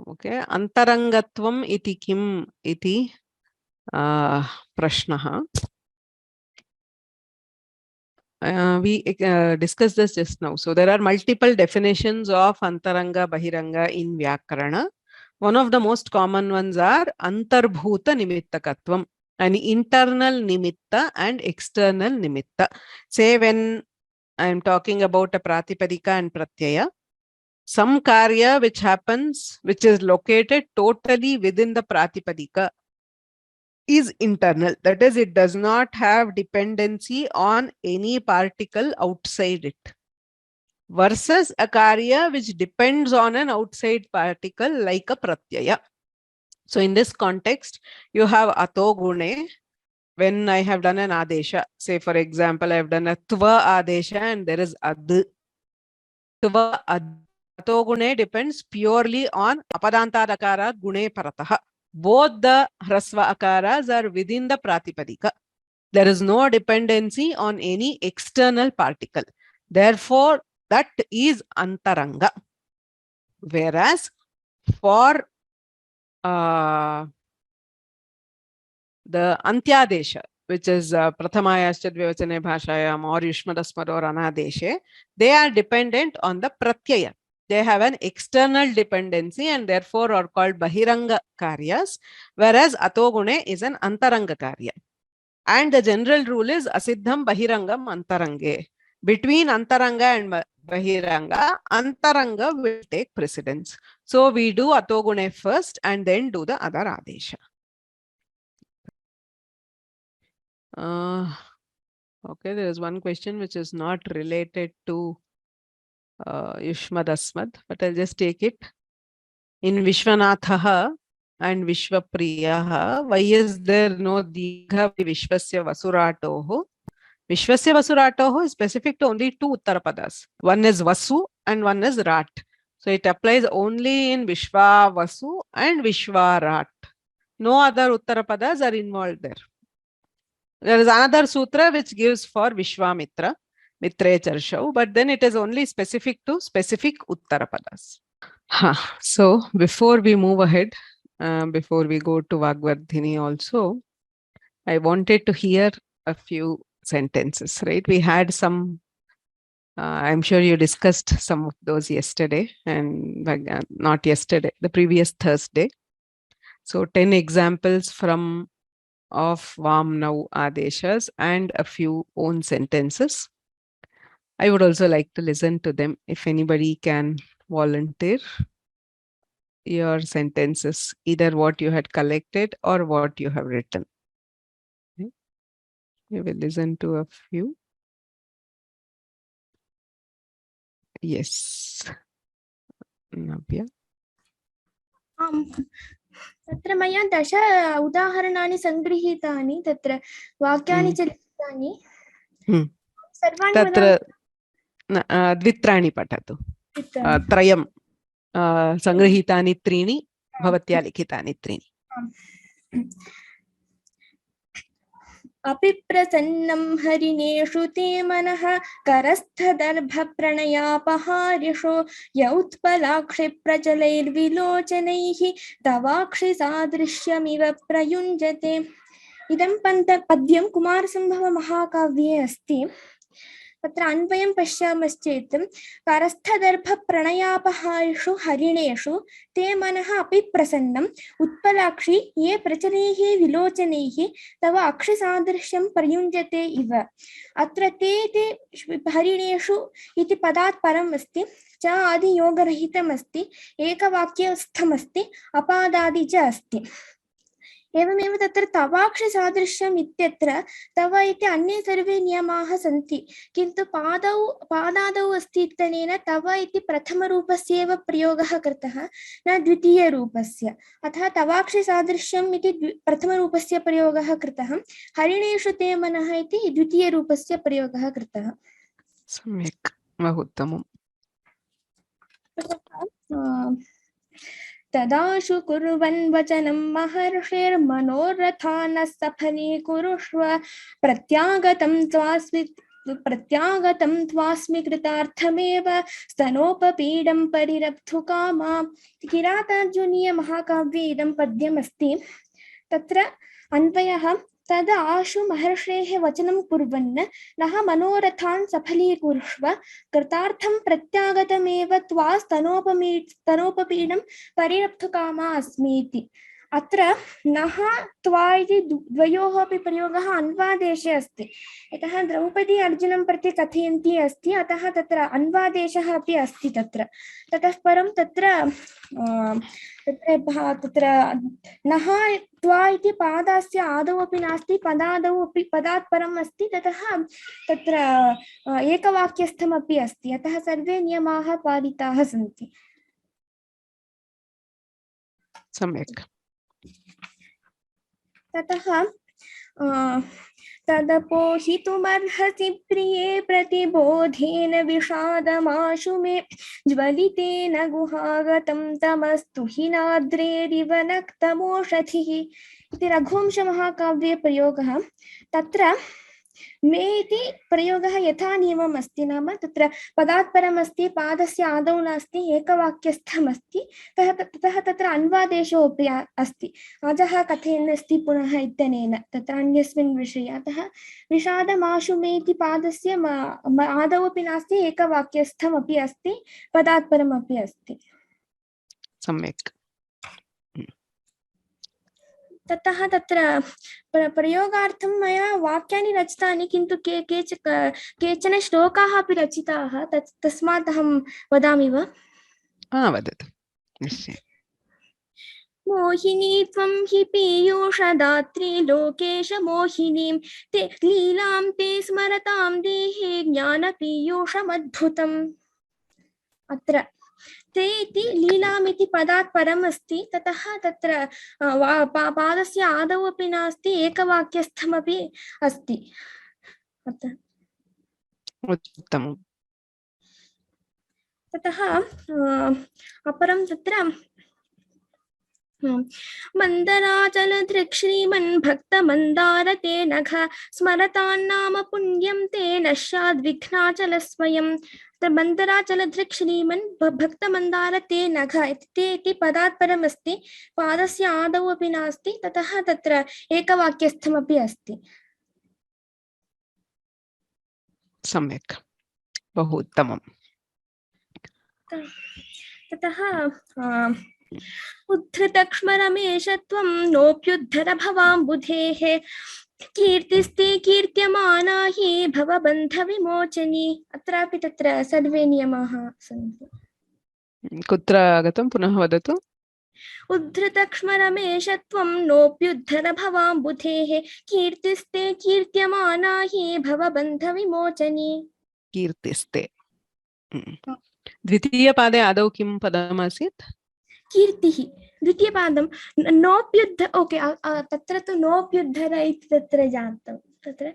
Okay, antarangatvam iti kim iti prashnaha. we discussed this just now. So there are multiple definitions of antaranga, bahiranga in Vyakarana. One of the most common ones are antarbhuta nimittakatvam, an internal nimitta and external nimitta. Say when I am talking about a pratipadika and pratyaya, some karya which happens, which is located totally within the pratipadika, is internal. That is, it does not have dependency on any particle outside it. Versus a karya which depends on an outside particle like a pratyaya. So in this context, you have ato gune. When I have done an adesha, say for example, I have done a tva adesha and there is ad. Tva ad. Ato gune depends purely on apadanta akara gune parataha. Both the hrasva akaras are within the pratipadika. There is no dependency on any external particle. Therefore, that is antaranga. Whereas for the antyadesha, which is prathamayascha dvivachane bhashayam or yushmadasmad or anadeshe, they are dependent on the pratyaya. They have an external dependency and therefore are called bahiranga karyas, whereas atogune is an antaranga karya. And the general rule is asiddham bahirangam antarange. Between antaranga and bahiranga, antaranga will take precedence. So we do atogune first and then do the other adesha. Okay, there is one question which is not related to Yushmadasmad, but I'll just take it. In Vishwanathaha and Vishwapriyaha, why is there no Digha Vishwasya Vasuratoho? Vishwasya Vasuratoho is specific to only two Uttarapadas. One is Vasu and one is Rat. So it applies only in Vishwa Vasu and Vishwa Rat. No other Uttarapadas are involved there. There is another sutra which gives for Vishwamitra, Mitre Charshau, but then it is only specific to specific Uttarapadas. So before we move ahead, before we go to Vagvardhini also, I wanted to hear a few sentences, right? We had some, I'm sure you discussed some of those yesterday and not yesterday, the previous Thursday. So 10 examples from of Vamnau Adeshas and a few own sentences. I would also like to listen to them if anybody can volunteer your sentences, either what you had collected or what you have written. Okay. We will listen to a few. Yes. Navya. तत्र मया 10 उदाहरणानि संगृहीतानि तत्र वाक्यानि च लिखितानि सर्वाणि तत्र द्वित्राणि पठतु त्रयं संगृहीतानि त्रीणि भवत्या लिखितानि त्रीणि अपि प्रसन्नं हरिणेषु ते मनः करस्थदर्भप्रणयापहारिषो य उत्पलाक्षि प्रचलैर्विलोचनैः तवाक्षि सादृश्यमिव प्रयुञ्जते। इदं पद्यं कुमारसम्भव महाकाव्ये अस्ति। तत्र अन्वयं पश्यामश्चेत् करस्थदर्भप्रणयापहारिषु हरिणेषु ते मनः अपि प्रसन्नम् उत्पलाक्षि ये प्रचलैः विलोचनैः तव अक्षिसादृश्यं प्रयुञ्जते इव। अत्र ते हरिणेषु इति पदात् परम् अस्ति, च आदियोगरहितम् अस्ति, एकवाक्यस्थमस्ति, अपादादि च अस्ति। एवमेव तत्र तवाक्षिसादृश्यम् इत्यत्र तव इति अन्ये सर्वे नियमाः सन्ति, किन्तु पादादौ अस्ति इत्यनेन तव इति प्रथमरूपस्यैव प्रयोगः कृतः, न द्वितीयरूपस्य। अतः तवाक्षिसादृश्यम् इति प्रथमरूपस्य प्रयोगः कृतः, हरिणेषु ते मनः इति द्वितीयरूपस्य प्रयोगः कृतः। सम्यक्, बहु उत्तमम्। तदाशु कुर्वन् वचनं महर्षेर्मनोरथानः सफलीकुरुष्व प्रत्यागतं त्वास्मि कृतार्थमेव स्तनोपपीडं परिरब्धुकामा। किरातार्जुनीय महाकाव्ये इदं पद्यमस्ति। तत्र अन्वयः तदा आशु महर्षेः वचनं कुर्वन् नः मनोरथान् सफलीकुर्ष्व कृतार्थं प्रत्यागतमेव त्वा स्तनोपपीडं परिरब्धुकामा अस्मीति। अत्र नः त्वा इति द्वयोः अपि प्रयोगः अन्वादेशे अस्ति। यतः द्रौपदी अर्जुनं प्रति कथयन्ती अस्ति, अतः तत्र अन्वादेशः अपि अस्ति तत्र। ततः परं तत्र नः त्वा इति पादस्य आदौ अपि नास्ति, पदादौ अपि पदात् परम् अस्ति, ततः तत्र एकवाक्यस्थमपि अस्ति, अतः सर्वे नियमाः पालिताः सन्ति। सम्यक्। ततः तदपोहितुमर्हसि प्रिये प्रतिबोधेन विषादमाशु मे ज्वलितेन गुहागतं तमस्तु हि नाद्रेरिव नक्तमोषधिः इति रघुवंशमहाकाव्ये प्रयोगः। तत्र मे इति प्रयोगः यथा नियमम् अस्ति, नाम तत्र पदात् परम् अस्ति, पादस्य आदौ नास्ति, एकवाक्यस्थम् अस्ति, ततः तत्र अन्वादेशो अपि अस्ति। अजः कथयन् अस्ति पुनः इत्यनेन तत्र अन्यस्मिन् विषये, अतः विषादमाशु मे इति पादस्य आदौ अपि नास्ति, एकवाक्यस्थम् अपि अस्ति, पदात् परम् अपि अस्ति। सम्यक्। ततः तत्र प्रयोगार्थं मया वाक्यानि रचितानि, किन्तु केचन श्लोकाः अपि रचिताः, तस्मात् अहं वदामि वा? वदतु निश्चयेन। मोहिनी त्वं हि पीयूषदात्री लोकेश मोहिनीं ते लीलां ते स्मरतां देहे ज्ञानपीयूषमद्भुतम्। अत्र ते इति लीलामिति पदात् परम् अस्ति, ततः तत्र पादस्य आदौ अपि नास्ति, एकवाक्यस्थमपि अस्ति। उत्तमम्। ततः अपरं तत्र मन्दराचलधृक् श्रीमन् भक्तमन्दारते नघ स्मरतान्नाम पुण्यं ते नश्याद्विघ्नाचलस्वयम्। मन्दराचलधृक् श्रीमन् भक्तमन्दारते नघ ते इति पदात् परम् अस्ति, पादस्य आदौ अपि नास्ति, ततः तत्र एकवाक्यस्थमपि अस्ति। सम्यक्, बहु उत्तमम्। ततः उद्धृतक्ष्मरमेष त्वं नोऽप्युद्धर भवाम्बुधेः कीर्तिस्ते कीर्त्यमाना हि भवबन्धविमोचनी। अत्रापि तत्र सर्वे नियमाः सन्ति। कुत्र आगतं पुनः वदतु। उद्धृतक्ष्मरमेष त्वं नोऽप्युद्धर भवाम्बुधेः कीर्तिस्ते कीर्त्यमाना हि भवबन्धविमोचनी। कीर्तिस्ते। द्वितीयपादे आदौ किं पदमासीत्? कीर्तिः। द्वितीयपादं नोऽप्युद्ध, ओके, तत्र तु नोऽप्युद्धर इति तत्र जातं, तत्र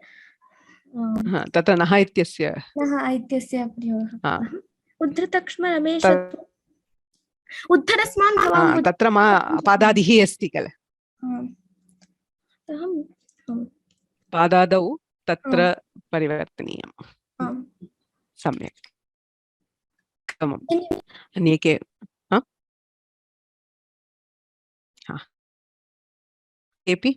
तत्र नः इत्यस्य प्रयोगः। उद्धृतक्ष्मरमेष उद्धरस्मान् भवाम्बुधेः, तत्र पादादिः अस्ति किल, पादादौ तत्र परिवर्तनीयम्। सम्यक्, उत्तमम्। अन्ये केपि?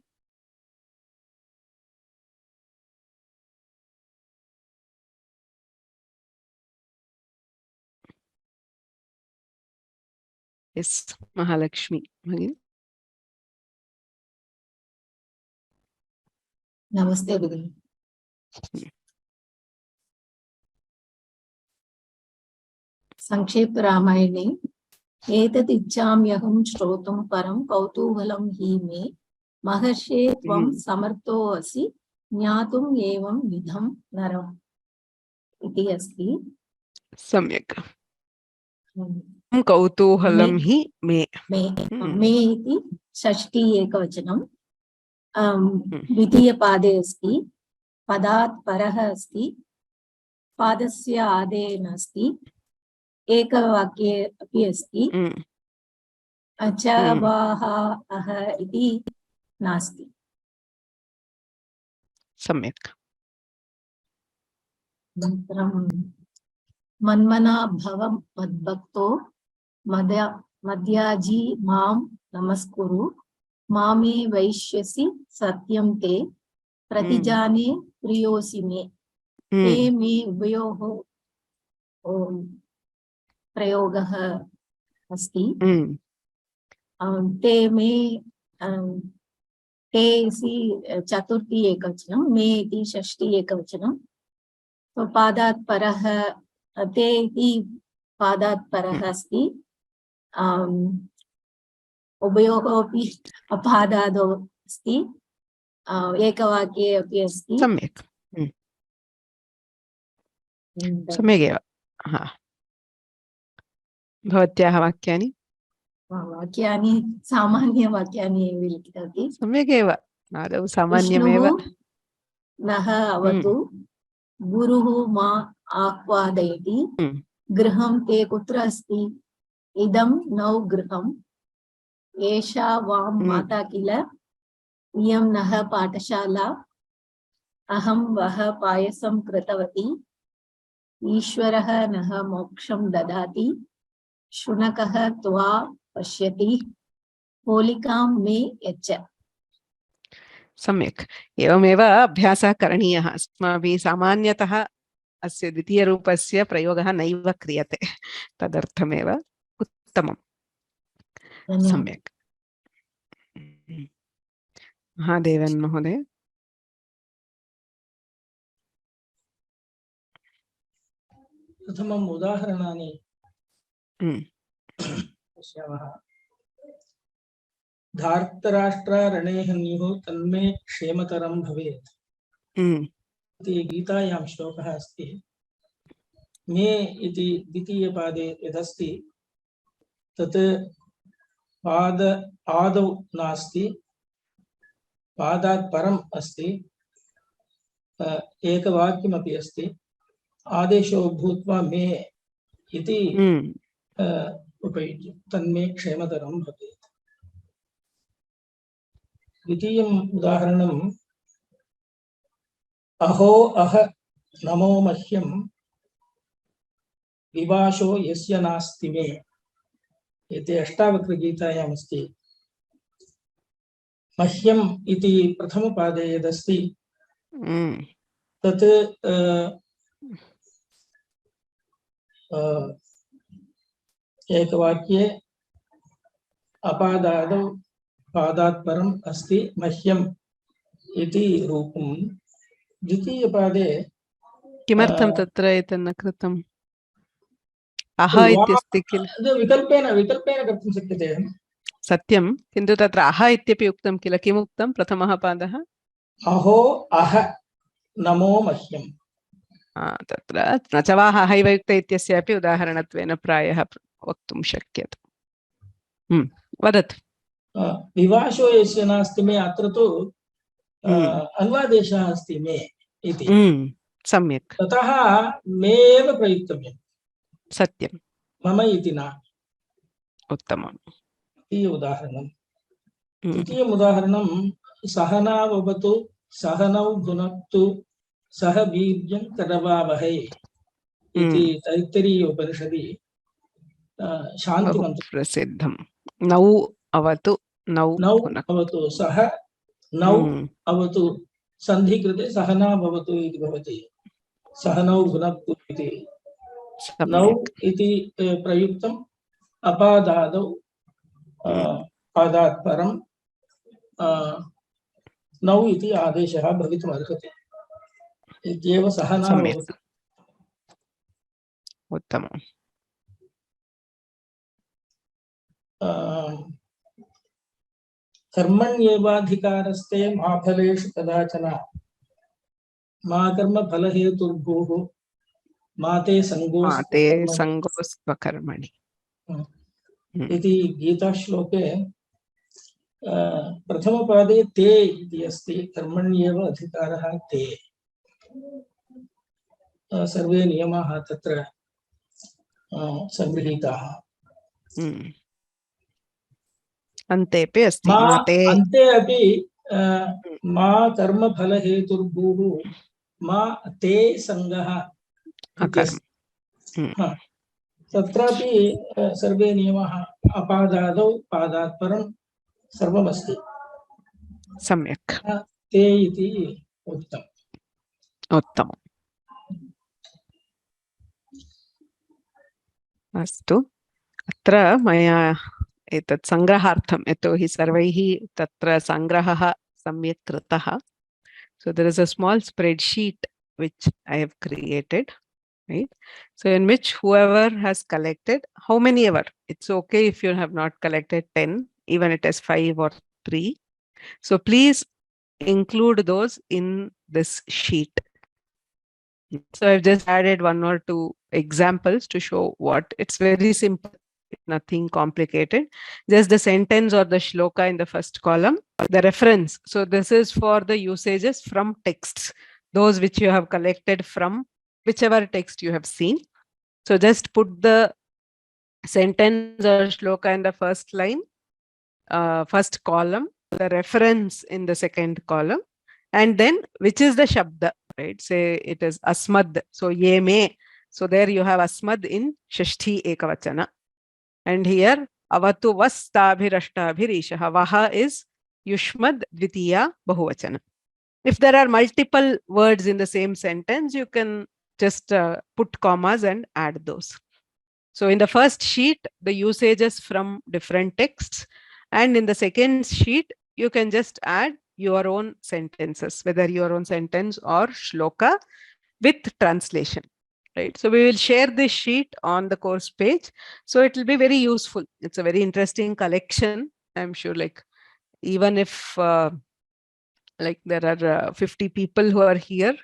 यस्, महालक्ष्मी भगिनी। नमस्ते भगिनी। संक्षेप रामायणे एतद् इच्छाम्यहं श्रोतुं परं कौतूहलं हि मे महर्षे त्वं समर्थो असि ज्ञातुम् एवं विधं नरम् इति अस्ति। सम्यक्। कौतूहलं हि मे। मे इति षष्ठी एकवचनं, द्वितीयपादे अस्ति, पदात् परः अस्ति, पादस्य आदे नास्ति, एकवाक्ये अपि अस्ति, च वाह अह इति नास्ति। सम्यक्। मन्मना भव मद्भक्तो मद्याजी मां नमस्कुरु मामे वैश्यसि सत्यं ते प्रतिजाने प्रियोऽसि मे ते मे उभयोः प्रयोगः अस्ति ते मे ते इति चतुर्थी एकवचनं मे इति षष्ठी एकवचनं तो पादात् परः ते इति पादात् परः अस्ति उभयोः अपि अपादादौ अस्ति एकवाक्ये अपि अस्ति सम्यक् सम्यगेव भवत्याः वाक्यानि वाक्यानि सामान्यवाक्यानि एव लिखितवती सम्यगेव आदौ सामान्यमेव नः अवतु गुरुः मा आह्वादयति गृहं ते कुत्र अस्ति इदं नौ गृहम् एषा वां माता किल इयं नः पाठशाला अहं वः पायसं कृतवती ईश्वरः नः मोक्षं ददाति शुनकः त्वा पश्यति होलिकां मे यच्च सम्यक् एवमेव अभ्यासः करणीयः अस्माभिः सामान्यतः अस्य द्वितीयरूपस्य प्रयोगः नैव क्रियते तदर्थमेव उत्तमं सम्यक् महादेवन् महोदय प्रथमम् उदाहरणानि पश्यामः धार्तराष्ट्रारणे तन्मे क्षेमतरं भवेत् इति गीतायां श्लोकः अस्ति मे इति द्वितीयपादे यदस्ति तत् पाद आदौ नास्ति पादात् परम् अस्ति एकवाक्यमपि अस्ति आदेशो भूत्वा मे इति उपयुज्य तन्मे क्षेमतरं भवेत् द्वितीयम् उदाहरणम् अहो अह नमो मह्यं विवाशो यस्य नास्ति मे इति अष्टावक्रगीतायाम् अस्ति मह्यम् इति प्रथमपादे यदस्ति तत् एकवाक्ये अपादादौ पादात् परम् अस्ति मह्यम् इति रूपं द्वितीयपादे किमर्थं तत्र एतन्न कृतम् अह इत्यस्ति किल विकल्पेन कर्तुं शक्यते सत्यं किन्तु तत्र अह इत्यपि उक्तं किल किमुक्तं प्रथमः पादः अहो अह नमो मह्यं तत्र नचवाः अहैवयुक्त इत्यस्यापि उदाहरणत्वेन प्रायः वक्तुं शक्यते वदतु विवाशो यस्य नास्ति मे अत्र तु अन्वादेशः अस्ति मे इति सम्यक् ततः मे एव प्रयुक्तव्यं सत्यं मम इति न उत्तमम् द्वितीयम् उदाहरणं सहनाववतु सहनौ भुनक्तु सह वीर्यं करवावहै इति तैत्तिरीय उपनिषदि शान्तिमन्त्रं प्रसिद्धं नौ अवतु नौ अवतु सह नौ अवतु सन्धि कृते सहना भवतु इति भवति सहनौ भुनक्तु इति नौ इति प्रयुक्तम् अपादादौ पादात् परं नौ इति आदेशः भवितुम् अर्हति इत्येव सहना भवतु उत्तमम् कर्मण्येवाधिकारस्ते मा फलेषु कदाचन मा कर्मफलहेतुर्भूः मा ते सङ्गोऽस्त्वकर्मणि इति गीताश्लोके प्रथमपादे ते इति अस्ति कर्मण्येव अधिकारः ते सर्वे नियमाः तत्र संगृहीताः अन्तेपि अस्ति अन्ते अपि मा कर्मफलहेतुर्भूः मा ते सङ्गः तत्रापि सर्वे नियमाः अपादादौ पादात् परं सर्वमस्ति सम्यक् ते इति उत्तम उत्तमम्। अस्तु, अत्र मया एतत् सङ्ग्रहार्थं, यतोहि सर्वैः तत्र सङ्ग्रहः सम्यक् कृतः. So there is a small spreadsheet which I have created, right? So in which whoever has collected, how many ever, it's okay if you have not collected 10, even it is 5 or 3. So please include those in this sheet. So I've just added 1 or 2 examples to show what. It's very simple, nothing complicated. Just the sentence or the shloka in the first column, the reference. So this is for the usages from texts, those which you have collected from whichever text you have seen. So just put the sentence or shloka in the first line, first column, the reference in the second column, and then which is the shabda, right? Say it is asmad, so ye me. So there you have asmad in shashti ekavachana. And here avatu vastabhirashtabhirishaha, vaha is yushmad dvitiya bahuvachana. If there are multiple words in the same sentence, you can just put commas and add those. So in the first sheet, the usages from different texts, and in the second sheet, you can just add your own sentences, whether your own sentence or shloka with translation, right? So we will share this sheet on the course page. So it will be very useful. It's a very interesting collection. I'm sure, like, even if like there are 50 people who are here,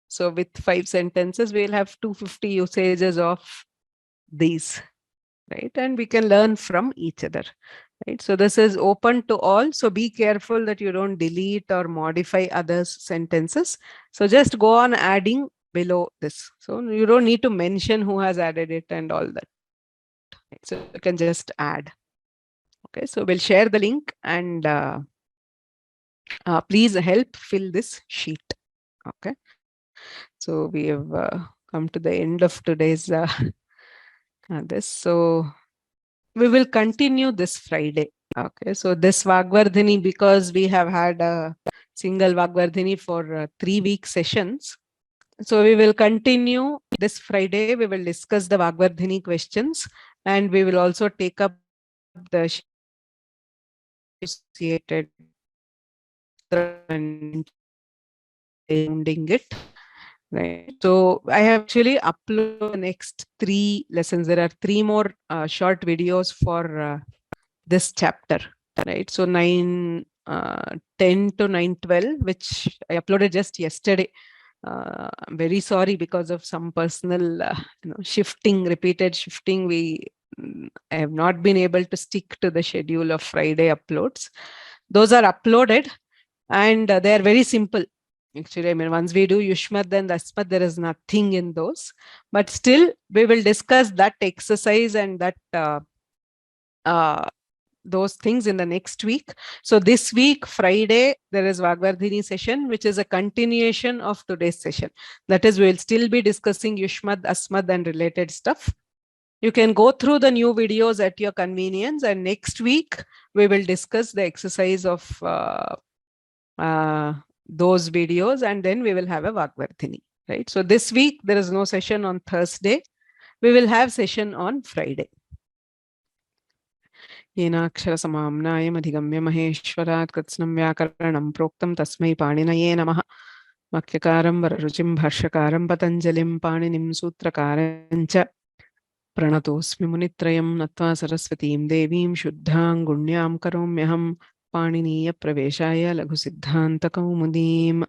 so with 5 sentences, we'll have 250 usages of these, right? And we can learn from each other, right? So this is open to all. So be careful that you don't delete or modify others' sentences. So just go on adding below this. So you don't need to mention who has added it and all that. So you can just add. Okay, so we'll share the link, and please help fill this sheet. Okay, so we have come to the end of today's this. So we will continue this Friday. Okay, so this Vagvardhini, because we have had a single Vagvardhini for 3-week sessions. So we will continue this Friday. We will discuss the Vagvardhini questions, and we will also take up the associated and ending it. Right. So I have actually uploaded the next 3 lessons. There are 3 more short videos for this chapter, right? So 9, 10 to 9:12, which I uploaded just yesterday. I'm very sorry, because of some personal repeated shifting, I have not been able to stick to the schedule of Friday uploads. Those are uploaded, and they are very simple. Actually, I mean, once we do Yushmad and Asmad, there is nothing in those. But still, we will discuss that exercise and that those things in the next week. So this week, Friday, there is Vagvardhini session, which is a continuation of today's session. That is, we will still be discussing Yushmad, Asmad, and related stuff. You can go through the new videos at your convenience, and next week, we will discuss the exercise of those videos, and then we will have a Vagvardhini, right? So this week, there is no session on Thursday. We will have session on Friday. येनाक्षरसमाम्नायमधिगम्य महेश्वरात् कृत्स्नं व्याकरणं प्रोक्तं तस्मै पाणिनये नमः। वाक्यकारं वररुचिं भाष्यकारं पतञ्जलिं पाणिनिं सूत्रकारं च प्रणतोऽस्मि मुनित्रयं नत्वा सरस्वतीं देवीं शुद्धां गुण्यां करोम्यहं पाणिनीयप्रवेशाय लघुसिद्धान्तकौमुदीम्।